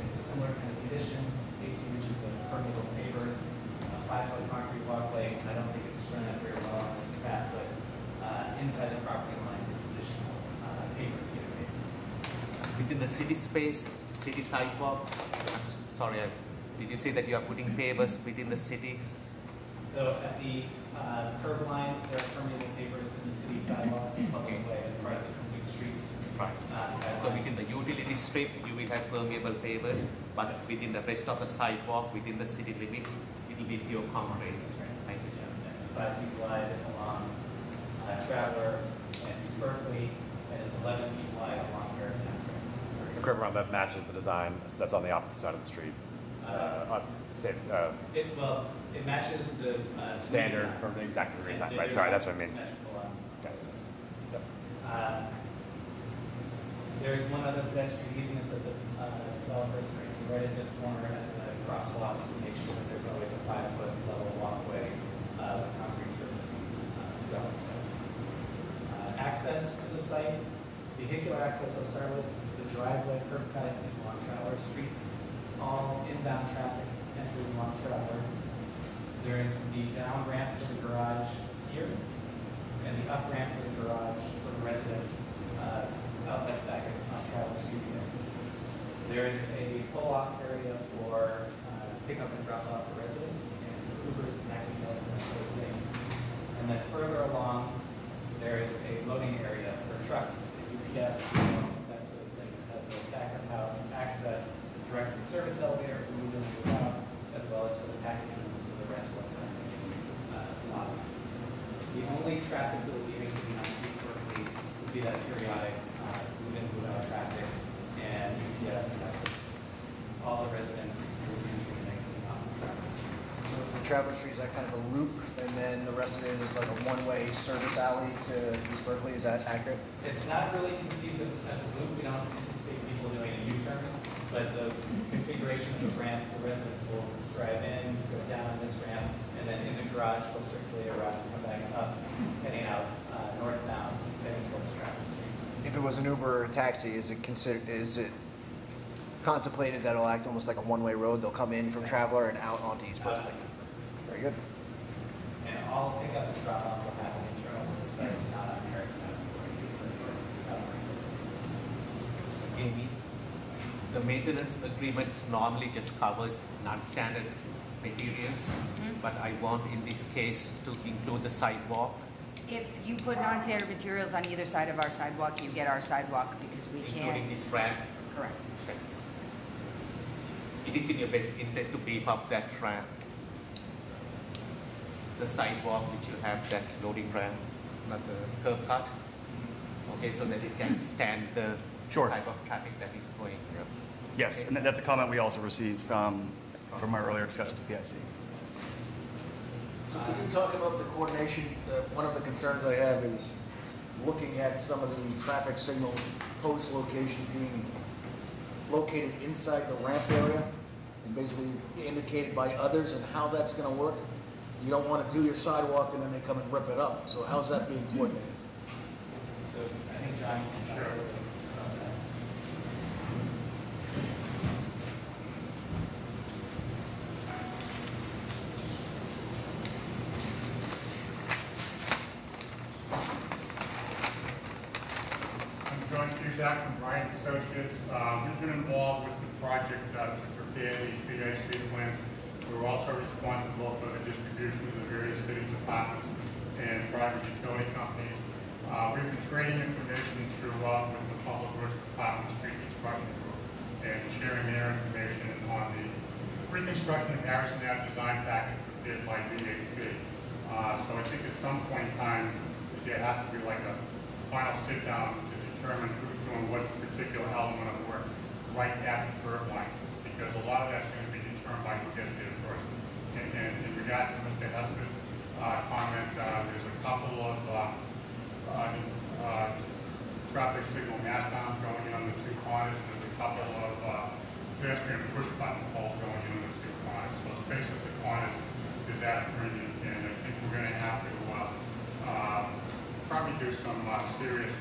it's a similar kind of condition, 18 inches of permeable pavers, a 5-foot concrete walkway. I don't think it's shown up very well on this map, but inside the property line, it's additional pavers, unit pavers. Within the city space, city sidewalk, I'm sorry, did you say that you are putting pavers within the cities? So at the curb line, there are permeable pavers in the city sidewalk public way as part of the complete streets. Right. So within the utility strip, you will have permeable pavers, but within the rest of the sidewalk, within the city limits, it will be pure concrete. That's right. Thank you, sir. It's 5 feet wide along Traveler and East Berkeley, and it's 11 feet wide along Harrison Avenue. The curb around that matches the design that's on the opposite side of the street. It matches the standard from exactly the design. Right. Sorry, that's what I mean. Yes. Yep. There's one other pedestrian easement that the developers are making right at this corner at the crosswalk to make sure that there's always a 5-foot level walkway with concrete surface throughout the site. Access to the site, vehicular access I'll start with. The driveway curb cut is along Traveler Street. All inbound traffic enters along Traveler. There is the down ramp for the garage here, and the up ramp for the garage for the residents outlets back on Traveler Street here. There is a pull-off area for pick up and drop off for residents and for Ubers and taxi cabs and that sort of thing. And then further along, there is a loading area for trucks, UPS, that sort of thing. It has a back of house access direct to the service elevator for moving to the route, as well as for the package rooms for the rental and lobbies. The only traffic that will be exiting on East Berkeley would be that periodic move-in, move-out traffic and UPS and that sort of thing. All the residents will be moving and exiting on Travelers Street. So the Traveler Street is that kind of a loop, and then the rest of it is like a one-way service alley to East Berkeley. Is that accurate? It's not really conceived as a loop. We don't anticipate people doing a U-turn, but the configuration of the ramp, the residents will drive in, go down this ramp, and then in the garage, they'll circulate around and come back up, heading out northbound, heading towards Travelers Street. If it was an Uber or a taxi, is it contemplated that it'll act almost like a one-way road? They'll come in from Traveler and out onto East Berkeley. Very good. And all pickup and drop off will happen internal to the site, not on Harrison Avenue or Travelers. Amy, the maintenance agreements normally just covers non-standard materials, but I want in this case to include the sidewalk. If you put non-standard materials on either side of our sidewalk, you get our sidewalk because we can't. Including this ramp? Correct. Okay. It is in your best interest to beef up that ramp, the sidewalk which you have, that loading ramp, not the curb cut. Okay, so that it can stand the type of traffic that is going. Yes, and that's a comment we also received from our earlier discussions with PIC. So could you talk about the coordination? One of the concerns I have is looking at some of the traffic signal post locations being located inside the ramp area and basically indicated by others, and how that's going to work. You don't want to do your sidewalk and then they come and rip it up. So how's that being coordinated? So I think John can share a little bit about that. I'm John Cusack from Bryant Associates. We've been involved with the project to prepare these PIC plans. We're also responsible for the distribution of the various city departments and private utility companies. We've been trading information throughout with the Public Works Department Street Construction Group and sharing their information on the reconstruction of Harrison Ave design package prepared by VHB. So I think at some point in time, there has to be like a final sit down to determine who's doing what particular element of work right at the curb line, because a lot of that's going to be determined by who gets there first. And in regard to Mr. Hesper's comment, there's a couple of traffic signal mast downs going in on the two corners, and there's a couple of pedestrian push button poles going in on the two corners. So space at the corners is at a premium, and I think we're going to have to probably do some serious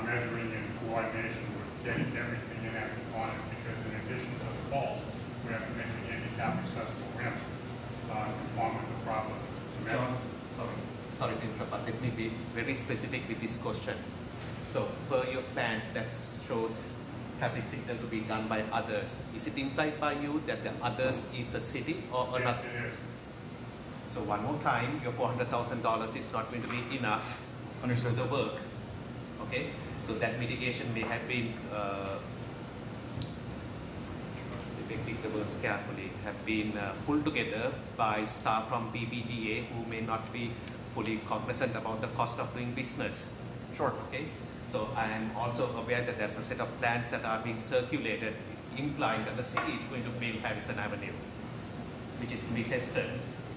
measuring and coordination with getting everything in at the corners, because in addition to the poles, we have to make the handicap accessible ramps conform with the proper John, dimensions. sorry to interrupt, but let me be very specific with this question. So per your plans that shows traffic signal to be done by others, is it implied by you that the others is the city or yes, not? It is. So one more time, your $400,000 is not going to be enough to do the work. Okay, so that mitigation may have been, let me pick the words carefully, have been pulled together by staff from BBDA who may not be fully cognizant about the cost of doing business. Sure. Okay, so I am also aware that there's a set of plans that are being circulated implying that the city is going to build Harrison Avenue, which is to be tested.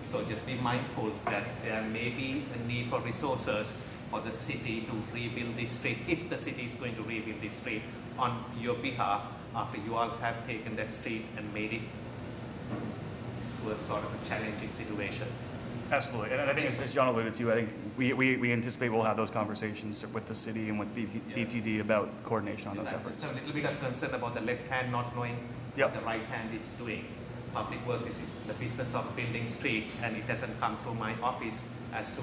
So just be mindful that there may be a need for resources for the city to rebuild this street, if the city is going to rebuild this street on your behalf after you all have taken that street and made it to a sort of a challenging situation. Absolutely, and I think as John alluded to, I think we anticipate we'll have those conversations with the city and with BTD about coordination on those efforts. Just a little bit of concern about the left hand not knowing what the right hand is doing. Public Works is the business of building streets, and it doesn't come through my office as to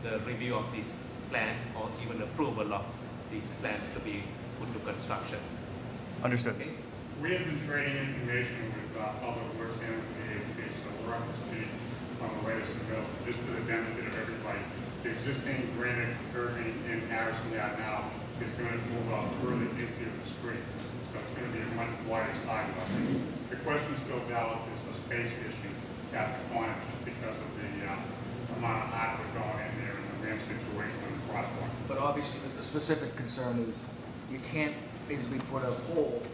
the review of these plans or even approval of these plans to be put to construction. Understood. Okay? We have been trading information with Public Works and with VHP, so we're up to speed on the latest submittals. Just for the benefit of everybody, the existing granite curbing in Harrison Ave now is going to move up further into the street, so it's going to be a much wider sidewalk. The question still valid is a space issue at the corner, just because of the amount of hardwood going in there and the ramp situation on the crosswalk. But obviously, the specific concern is you can't basically put a pole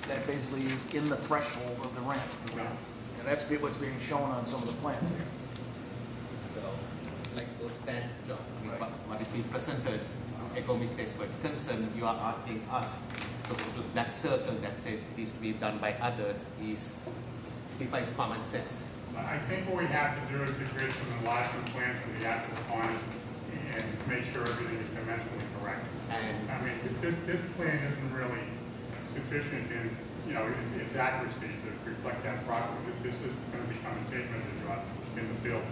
that basically is in the threshold of the ramp. And that's what's being shown on some of the plans here. So, like those plans, John, what is being presented, to echo Mr. Expert's concern, you are asking us, so the black circle that says it is to be done by others defies common sense. I think what we have to do is to create some enlargement plans for the actual corners and make sure everything is dimensionally correct. And I mean, this plan isn't really sufficient in, its accuracy to reflect that properly. This is going to become a tape measure job in the field.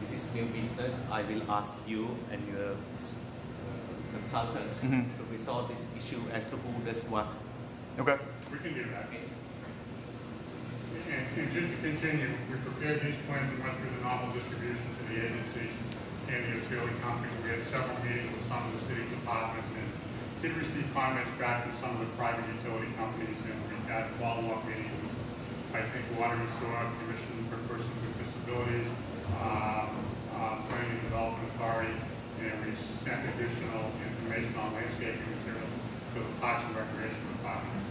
this is new business. I will ask you and your consultants to resolve this issue as to who does what. Okay. We can do that. And just to continue, we prepared these plans and went through the normal distribution to the agencies and the utility companies. We had several meetings with some of the city departments and did receive comments back from some of the private utility companies, and we had follow-up meetings with, I think, Water and Sewer Commission for Persons with Disabilities, Planning and Development Authority, and we sent additional information on landscaping materials to the Parks and Recreation Department.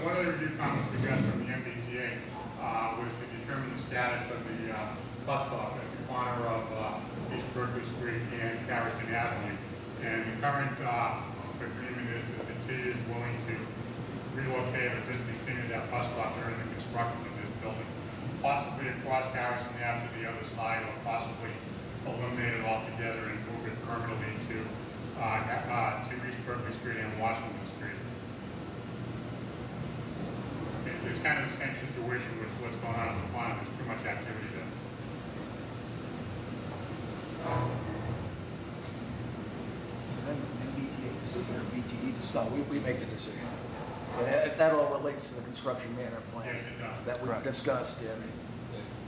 One of the review comments we got from the MBTA was to determine the status of the bus stop at the corner of East Berkeley Street and Harrison Avenue. And the current agreement is that the city is willing to relocate or discontinue that bus stop during the construction of this building, possibly across Harrison Ave to the other side, or possibly eliminate it altogether and move it permanently to East Berkeley Street and Washington Street. It's kind of the same situation with what's going on in the pond. There's too much activity there. So then MBTA decision or BTD decision? No, we make the decision. And that all relates to the construction manner plan that we discussed and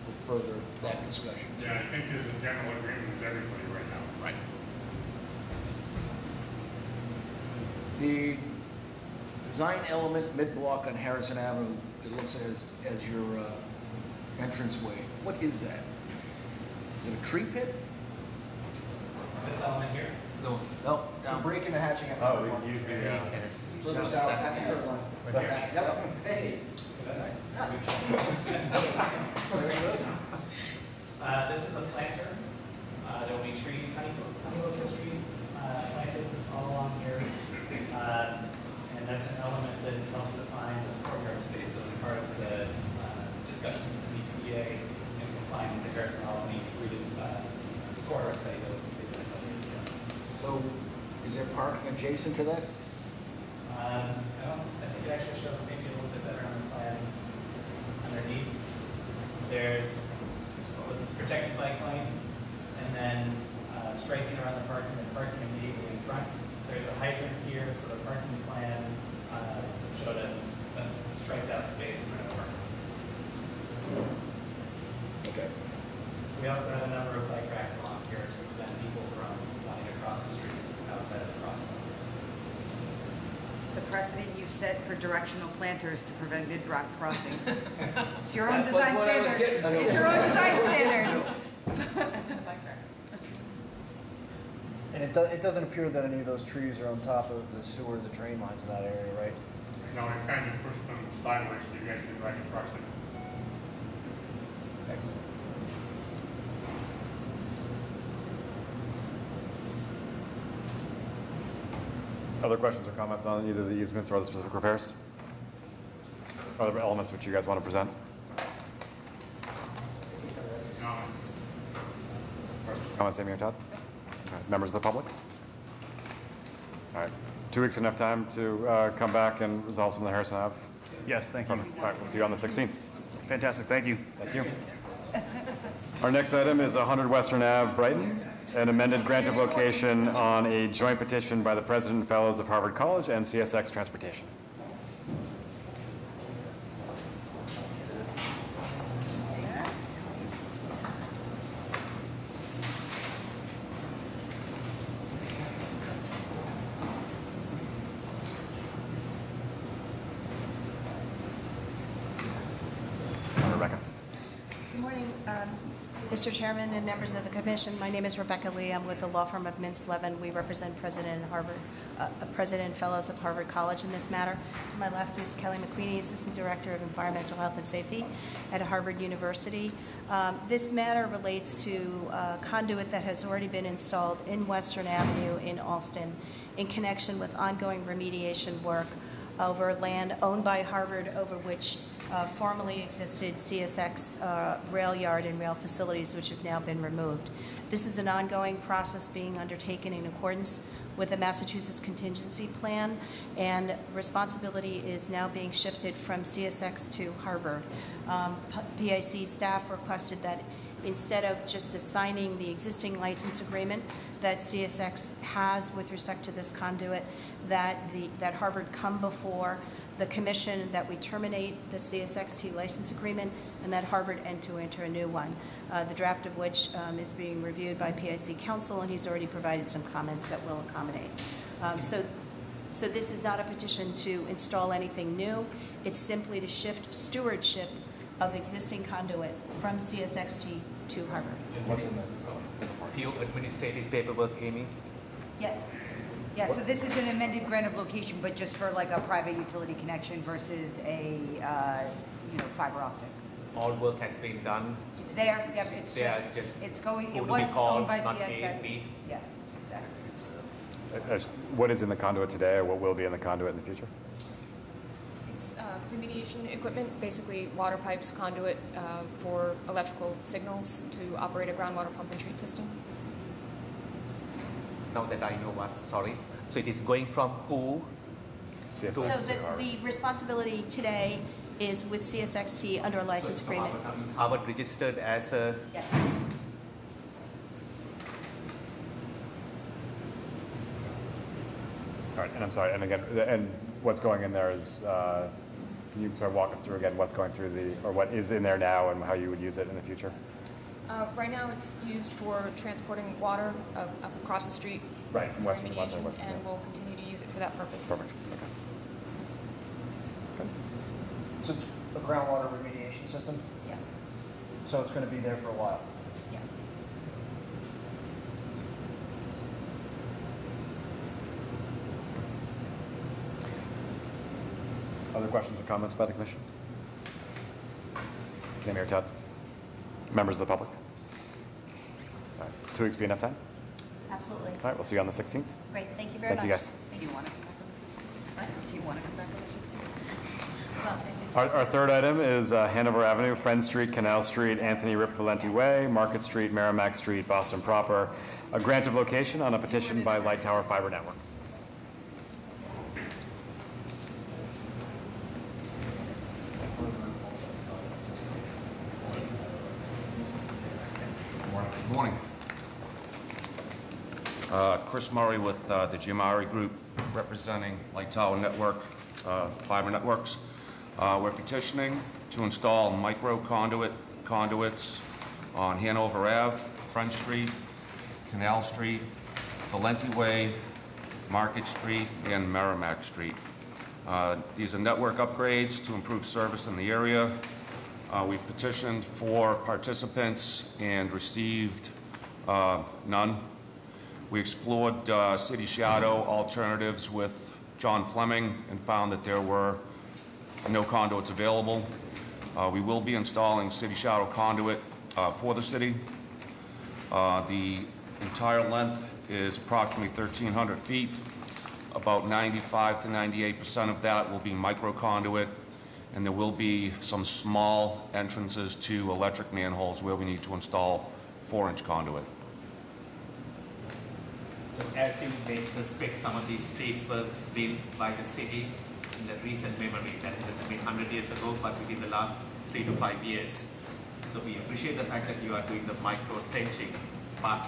will further that discussion. Yeah, I think there's a general agreement with everybody right now. Right. The design element mid-block on Harrison Avenue, it looks as your entranceway. What is that? Is it a tree pit? This element here? No, down. Breaking the hatching at the Oh, curb line. we use the, Further south at the curb line. Right here. Yep. Hey. This is a planter. There will be trees, honey locust trees planted all along here. And that's an element that helps define this courtyard space. So as part of the discussion with the EPA and complying with the Harrison Albany corridor study that was completed a couple years ago. So is there parking adjacent to that? I think it actually showed maybe a little bit better on the plan underneath. There's this protected bike lane, and then striping around the parking and parking immediately in front. There's a hydrant here, so the parking plan showed a striped out space for the parking. Okay. We also had a number of bike racks along here to prevent people from wanting to cross the street outside of the crosswalk. It's the precedent you've set for directional planters to prevent mid-block crossings. It's your own design standard. It's your own design standard. And it doesn't appear that any of those trees are on top of the sewer, the drain lines in that area, right? No, we kind of pushed them sideways so you guys can drive your trucks in. Excellent. Other questions or comments on either the easements or the specific repairs? Other elements which you guys want to present? No. Comments, Amy or Todd? Okay. Members of the public? All right. 2 weeks enough time to come back and resolve some of the Harrison Ave? Yes, thank you. All right, we'll see you on the 16th. Fantastic, thank you. Thank you. Our next item is 100 Western Ave, Brighton, an amended grant of location on a joint petition by the President and Fellows of Harvard College and CSX Transportation. Rebecca. Good morning, Mr. Chairman and members of the Commission. My name is Rebecca Lee. I'm with the law firm of Mintz-Levin. We represent President and Fellows of Harvard College in this matter. To my left is Kelly McQueenie, Assistant Director of Environmental Health and Safety at Harvard University. This matter relates to a conduit that has already been installed in Western Avenue in Alston in connection with ongoing remediation work over land owned by Harvard, over which formerly existed CSX rail yard and rail facilities, which have now been removed. This is an ongoing process being undertaken in accordance with the Massachusetts Contingency Plan, and responsibility is now being shifted from CSX to Harvard. PIC staff requested that instead of just assigning the existing license agreement that CSX has with respect to this conduit, that Harvard come before the Commission, that we terminate the CSXT license agreement, and that Harvard enter into a new one, the draft of which is being reviewed by PIC counsel, and he's already provided some comments that will accommodate. So this is not a petition to install anything new. It's simply to shift stewardship of existing conduit from CSXT to Harvard. Pure administrative paperwork, Amy? Yes. Yeah, so this is an amended grant of location, but just for like a private utility connection versus a, fiber optic. All work has been done. It's there, yep, it's just, it's going, it was owned by CSX. Yeah, exactly. What is in the conduit today, or what will be in the conduit in the future? It's remediation equipment, basically water pipes, conduit for electrical signals to operate a groundwater pump and treat system. Now that I know what, sorry. So it is going from who? So the responsibility today is with CSXT under a license agreement. Is Harvard registered as a... Yes. All right, and I'm sorry, and again, and what's going in there is, can you sort of walk us through again what's going through or what is in there now and how you would use it in the future? Right now it's used for transporting water across the street. Right, from Western remediation, Western. and we'll continue to use it for that purpose. Perfect. Okay. So it's a groundwater remediation system? Yes. So it's going to be there for a while? Yes. Other questions or comments by the Commission? Mayor Todd? Members of the public? All right. 2 weeks be enough time? Absolutely. All right, we'll see you on the 16th. Great, thank you very much. Thank you, guys. Do you want to come back on the 16th? Do you want to come back on the 16th? Well, Our third item is Hanover Avenue, Friend Street, Canal Street, Anthony Rip Valenti Way, Market Street, Merrimack Street, Boston proper. A grant of location on a petition by Light Tower Fiber Networks. Good morning. Chris Murray with the Giamari Group, representing Light Tower Network, Fiber Networks. We're petitioning to install micro conduits on Hanover Ave, Front Street, Canal Street, Valenti Way, Market Street, and Merrimack Street. These are network upgrades to improve service in the area. We've petitioned for participants and received none. We explored city shadow alternatives with John Fleming and found that there were no conduits available. We will be installing city shadow conduit for the city. The entire length is approximately 1,300 feet. About 95 to 98% of that will be micro conduit, and there will be some small entrances to electric manholes where we need to install 4-inch conduit. So as you may suspect, some of these streets were built by the city in the recent memory. That doesn't mean 100 years ago, but within the last 3 to 5 years. So we appreciate the fact that you are doing the micro trenching, but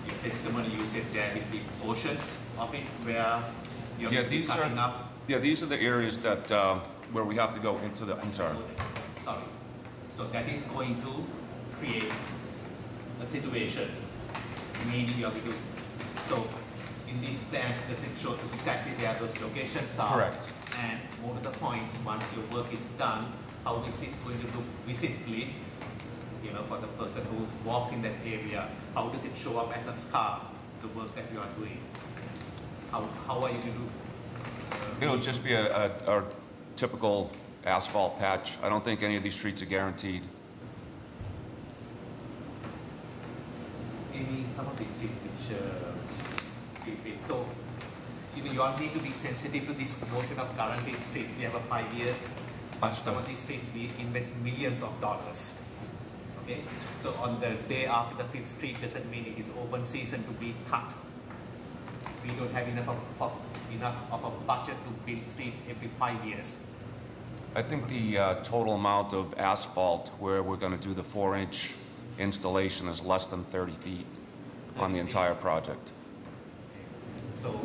your testimony, you said there will be portions of it where you're cutting up. Yeah, these are the areas that where we have to go into the. I'm sorry. Sorry. So that is going to create a situation. Maybe you have to do. So in these plans, does it show exactly where those locations are? Correct. And more to the point, once your work is done, how is it going to look visibly? You know, for the person who walks in that area, how does it show up as a scar? The work that you are doing. How are you going to? It'll just be a typical asphalt patch. I don't think any of these streets are guaranteed. Maybe some of these streets which so you all need to be sensitive to this notion of guaranteed streets. We have a 5-year. Some of these streets we invest millions of dollars. Okay, so on the day after the 5th street doesn't mean it is open season to be cut. We don't have enough of a budget to build streets every 5 years. I think the total amount of asphalt where we're going to do the 4-inch installation is less than 30 feet on the entire project. So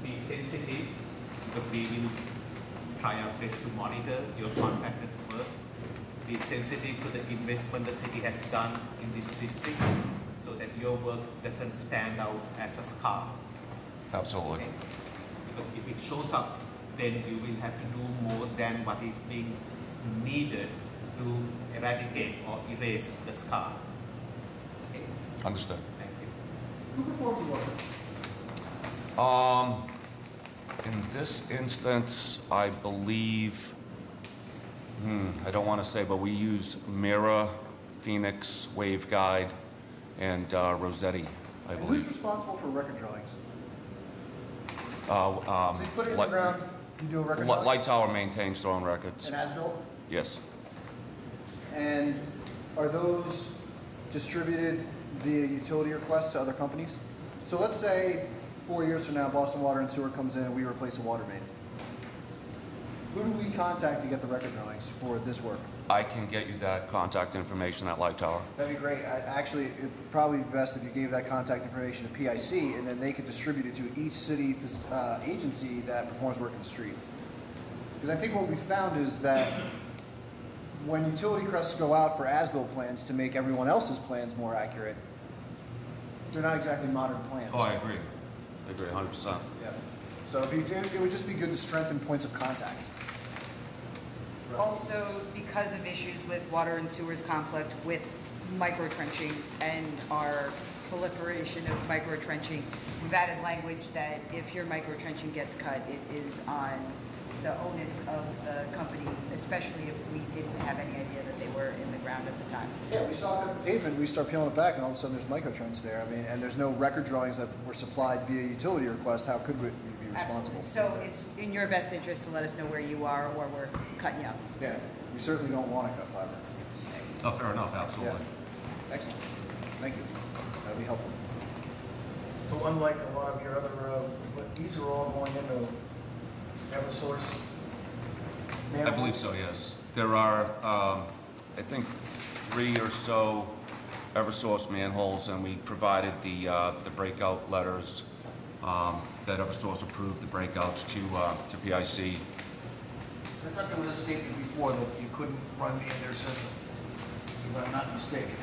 be sensitive, because we will try our best to monitor your contractor's work. Be sensitive to the investment the city has done in this district so that your work doesn't stand out as a scar. Absolutely. Okay? Because if it shows up, then you will have to do more than what is being needed to eradicate or erase the scar. Okay? Understood. Thank you. Who performs the work? In this instance, I believe, I don't want to say, but we used Mira, Phoenix, Waveguide, and Rossetti, I And believe. who's responsible for record drawings? So you put it in the ground, you do a record drawing? Light Tower maintains their own records. And as-built? Yes. And are those distributed via utility requests to other companies? So let's say 4 years from now, Boston Water and Sewer comes in and we replace a water main. Who do we contact to get the record drawings for this work? I can get you that contact information at Light Tower. That'd be great. Actually, it'd probably be best if you gave that contact information to PIC, and then they could distribute it to each city agency that performs work in the street. Because I think what we found is that when utility crests go out for as-built plans to make everyone else's plans more accurate, they're not exactly modern plans. Oh, I agree. I agree, 100%. Yeah. So if you did, it would just be good to strengthen points of contact. Also, because of issues with water and sewers conflict with micro-trenching and our proliferation of micro-trenching, we've added language that if your micro-trenching gets cut, it is on the onus of the company, especially if we didn't have any idea that they were in the ground at the time. Yeah, we saw the pavement, we start peeling it back, and all of a sudden there's microtrench there. I mean, and there's no record drawings that were supplied via utility request. How could we be responsible? Absolutely. So it's in your best interest to let us know where you are or we're cutting you up. Yeah, we certainly don't want to cut fiber. Oh, fair enough, absolutely. Yeah. Excellent. Thank you. That'd be helpful. So unlike a lot of your other, these are all going into Eversource? I believe so, yes. There are, I think, 3 or so Eversource manholes, and we provided the breakout letters that Eversource approved the breakouts to PIC. I thought there was a statement before that you couldn't run in their system. If I'm not mistaken.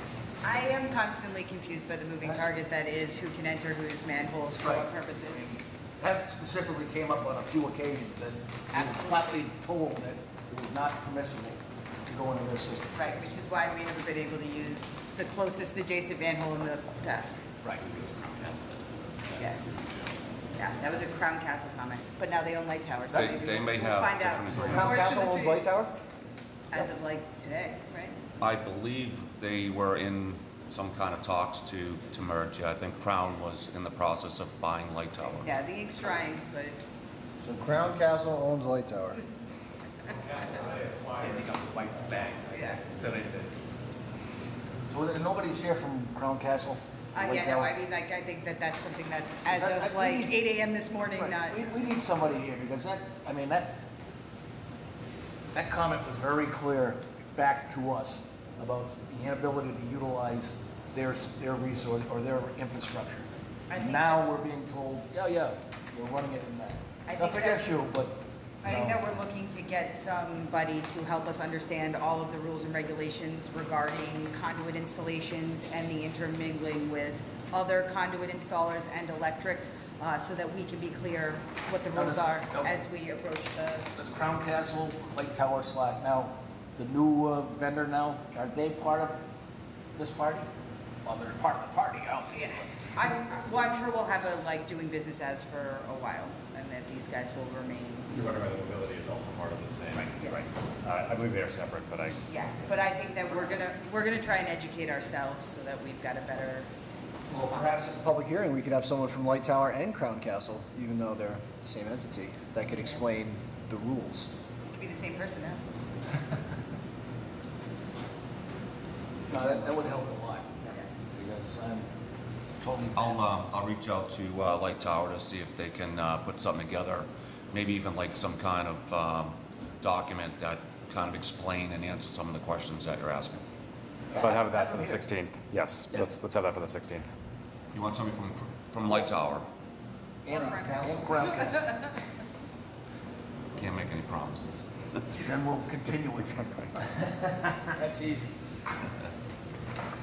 I am constantly confused by the moving target that is who can enter whose manholes for what purposes. That specifically came up on a few occasions, and I was flatly told that it was not permissible to go into their system. Right, which is why we haven't been able to use the closest adjacent manhole in the past. Right. Yes. Yeah, that was a Crown Castle comment, but now they own Light Tower, so maybe They may we'll have find out. different agreements. Crown Castle owns Light Tower? As of like today, right? I believe they were in some kind of talks to merge. Yeah, I think Crown was in the process of buying Light Tower. Yeah, the ink's drying, but So Crown Castle owns Light Tower. Sending up the white flag. Yeah. Surrender. So nobody's here from Crown Castle? Light yeah, no, Tower? I mean, like, I think that that's something that's as Because of like 8 a.m. this morning, Right. not. We need somebody here, because that, I mean, that comment was very clear back to us about the inability to utilize their resource or their infrastructure. Now we're being told, yeah, you're running it in that. Nothing against you, but I think that we're looking to get somebody to help us understand all of the rules and regulations regarding conduit installations and the intermingling with other conduit installers and electric, so that we can be clear what the rules are as we approach the... Does Crown Castle, Light Tower, Slack, now, the new vendor now, are they part of this party? Well, they're part of the party, obviously. Yeah. I'm sure we'll have a doing business as for a while, and that these guys will remain. Your Underground Mobility is also part of the same. Right. I believe they are separate, but Yeah, but I think that we're gonna try and educate ourselves so that we've got a better Well, perhaps at the public hearing, we could have someone from Light Tower and Crown Castle, even though they're the same entity, that could explain the rules. It could be the same person now. No, that would help a lot, because I'm totally... I'll reach out to Light Tower to see if they can put something together, maybe even like some kind of document that kind of explain and answer some of the questions that you're asking. But have that for the 16th. Yes, let's have that for the 16th. You want somebody from Light Tower? And Crown Castle. Can't make any promises. Then we'll continue it. That's easy.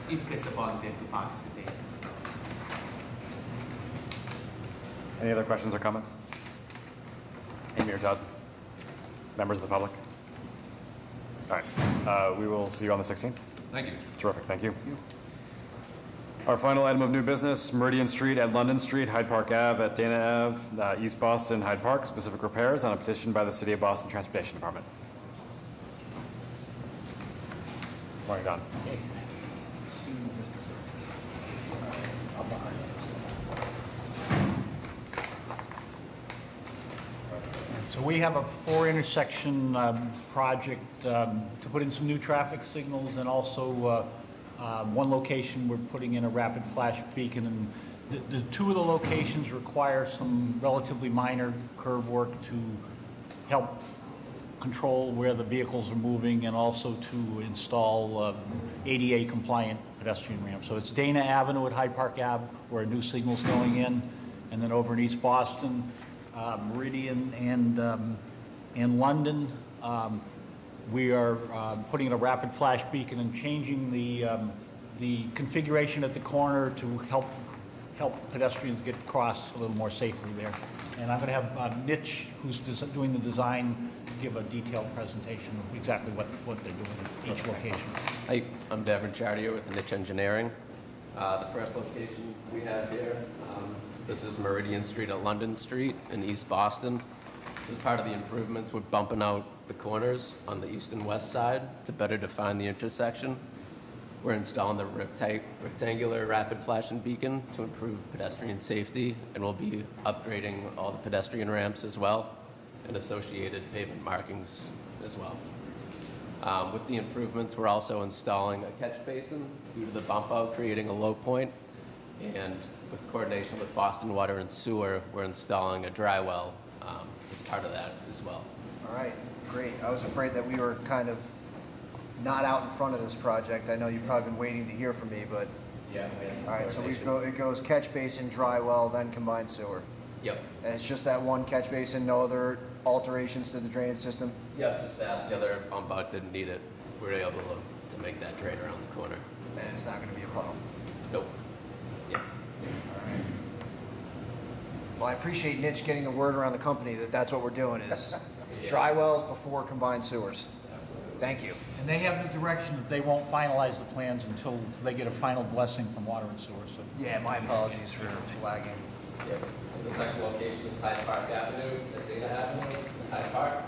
In case upon them to participate. Any other questions or comments? Amy or Todd? Members of the public? All right. We will see you on the 16th. Thank you. Terrific. Thank you. Our final item of new business, Meridian Street at London Street, Hyde Park Ave at Dana Ave, East Boston, Hyde Park, specific repairs on a petition by the City of Boston Transportation Department. Morning, Don. So we have a 4-intersection project to put in some new traffic signals, and also one location we're putting in a rapid flash beacon. And the two of the locations require some relatively minor curb work to help control where the vehicles are moving, and also to install ADA compliant pedestrian ramps. So it's Dana Avenue at Hyde Park Ave, where a new signal's going in, and then over in East Boston, Meridian and London, we are putting in a rapid flash beacon and changing the configuration at the corner to help pedestrians get across a little more safely there. And I'm going to have Mitch, who's doing the design, give a detailed presentation of exactly what they're doing at each location. Hi, I'm Devin Chartier with Niche Engineering. The first location we have here, this is Meridian Street at London Street in East Boston. As part of the improvements, we're bumping out the corners on the east and west side to better define the intersection. We're installing the rectangular rapid flashing beacon to improve pedestrian safety, and we'll be upgrading all the pedestrian ramps as well, and associated pavement markings as well. With the improvements, we're also installing a catch basin due to the bump out creating a low point, and with coordination with Boston Water and Sewer, we're installing a dry well as part of that as well. All right, great. I was afraid that we were kind of not out in front of this project. I know you've probably been waiting to hear from me, but... Yeah, we had some all right, so coordination. it goes catch basin, dry well, then combined sewer. Yep. And it's just that one catch basin, no other alterations to the drainage system? Yep, just that. The other bump out didn't need it. We were able to make that drain around the corner. And it's not going to be a puddle? Nope. Yep. All right. Well, I appreciate Mitch getting the word around the company that that's what we're doing, is dry wells before combined sewers. Absolutely. Thank you. And they have the direction that they won't finalize the plans until they get a final blessing from Water and Sewer. So. Yeah, my apologies for lagging. Yep. The second location is Hyde Park Avenue at Dana Avenue in Hyde Park.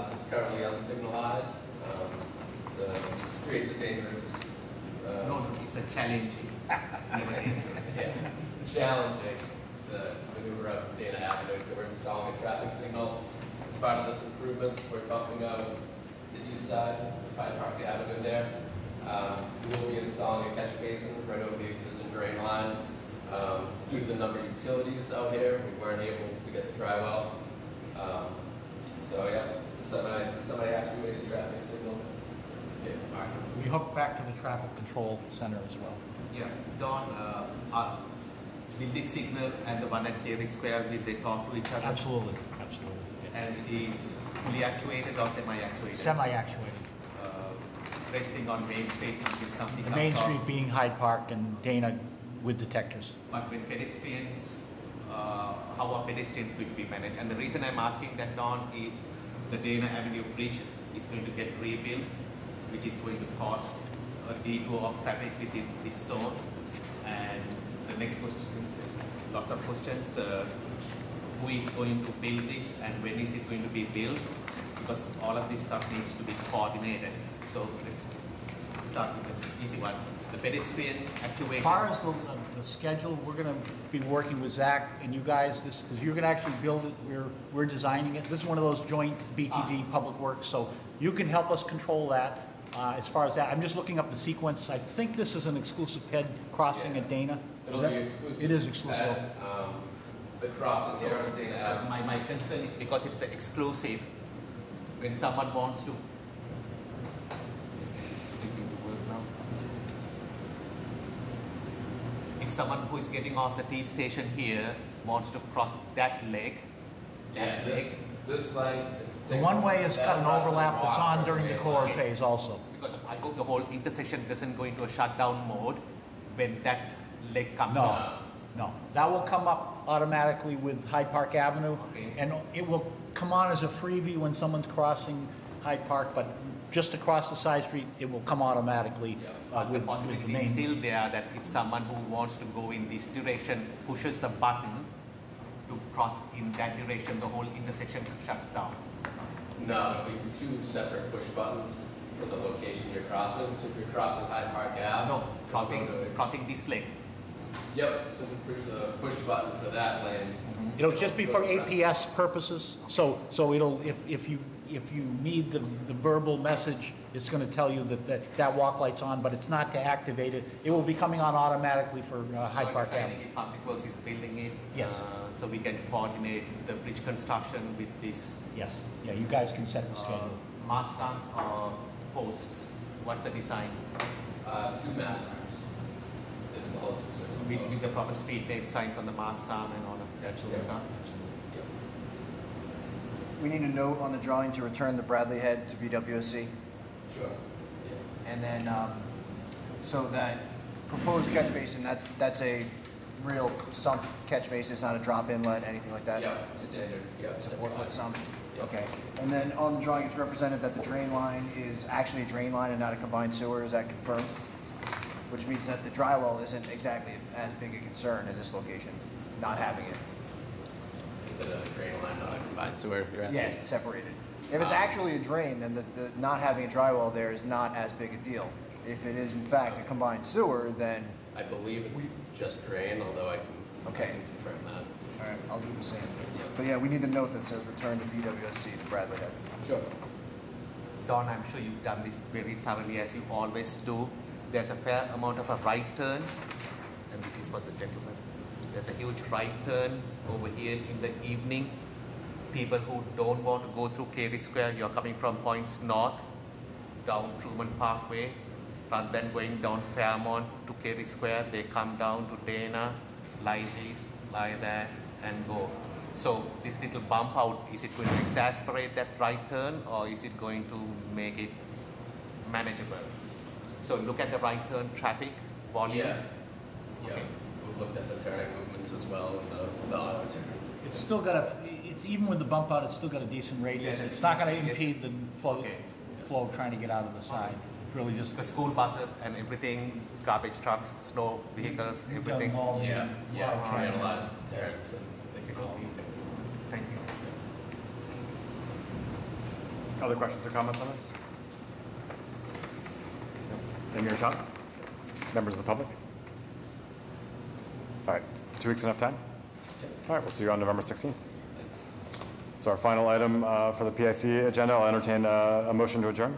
This is currently unsignalized. It creates a dangerous... No, it's a challenging. Challenging to maneuver up from Dana Avenue, so we're installing a traffic signal. As part of this improvements, we're bumping out the east side of Hyde Park Avenue there. We will be installing a catch basin right over the existing drain line. Due to the number of utilities out here, we weren't able to get the dry well. So yeah, it's a semi-actuated traffic signal. We hook back to the traffic control center as well. Yeah, Don, will this signal and the one at Cleary Square, will they talk to each other? Absolutely, absolutely. And it is fully actuated or semi-actuated? Semi-actuated. Resting on Main Street until something The comes Main off. Street being Hyde Park and Dana with detectors. But when pedestrians, how are pedestrians going to be managed? And the reason I'm asking that, Don, is the Dana Avenue Bridge is going to get rebuilt, which is going to cause a detour of traffic within this zone. And the next question, there's lots of questions. Who is going to build this and when is it going to be built? Because all of this stuff needs to be coordinated. So let's start with this easy one. The pedestrian actuation. As far as the schedule, we're going to be working with Zach and you guys, because you're going to actually build it. We're designing it. This is one of those joint BTD Public Works, so you can help us control that. As far as that, I'm just looking up the sequence. I think this is an exclusive PED crossing at Dana. It'll be exclusive. It is exclusive. At, the crossing here on Dana Ave. My concern is because it's exclusive. When someone wants to if someone who is getting off the T station here wants to cross that leg, this leg. The one-way is cut and overlap that's on during the core phase also. Because I hope the whole intersection doesn't go into a shutdown mode when that leg comes on. No, that will come up automatically with Hyde Park Avenue, and it will come on as a freebie when someone's crossing Hyde Park, but just across the side street, it will come automatically with the possibility the is main. still there that if someone who wants to go in this direction pushes the button to cross in that direction, the whole intersection shuts down. No, it'll be two separate push buttons for the location you're crossing. So if you're crossing Hyde Park Ave, no, crossing this lane. Yep. So if you push the push button for that lane, It'll just be for APS purposes. So it'll if you need the verbal message, it's going to tell you that walk light's on, but it's not to activate it. It will be coming on automatically for Hyde Park Avenue. Public Works is building it. Yes. So we can coordinate the bridge construction with this. Yes. Yeah, you guys can set the schedule. Mast arms or posts? What's the design? 2 mast arms. Is the whole system. With the proper street name signs on the mast arm and all of that stuff. We need a note on the drawing to return the Bradley head to BWSC. Sure. And then, so that proposed catch basin, that's a real sump catch basin, it's not a drop inlet, anything like that? Yeah, It's standard. Yeah, a 4-foot sump? Yep. Okay. And then on the drawing, it's represented that the drain line is actually a drain line and not a combined sewer, is that confirmed? Which means that the dry well isn't exactly as big a concern in this location, not having it. Is it a drain line, not a combined sewer? You're asking? Yes, it's separated. If it's actually a drain, then the not having a dry well there is not as big a deal. If it is in fact a combined sewer, then... I believe it's just drain, although I can confirm that. All right, I'll do the same. But yeah, we need the note that says return to BWSC to Bradley Head. Sure. Don, I'm sure you've done this very thoroughly as you always do. There's a fair amount of a right turn, and this is for the gentleman. There's a huge right turn over here in the evening. People who don't want to go through Cleary Square, you're coming from points north, down Truman Parkway, rather than going down Fairmont to Cleary Square, they come down to Dana, lie this, lie there, and go. So this little bump out, is it going to exacerbate that right turn, or is it going to make it manageable? So look at the right turn traffic volumes. Yeah. We've looked at the turning movements as well and the auto turn. It's still got even with the bump out, it's still got a decent radius. Yes, it's not going to impede the flow trying to get out of the side. It's really just the school buses and everything, garbage trucks, snow vehicles, everything. We analyzed the turns and they can all move. Thank you. Other questions or comments on this? Name your top. Members of the public? All right, 2 weeks enough time? All right, we'll see you on November 16th. So our final item for the PIC agenda, I'll entertain a motion to adjourn.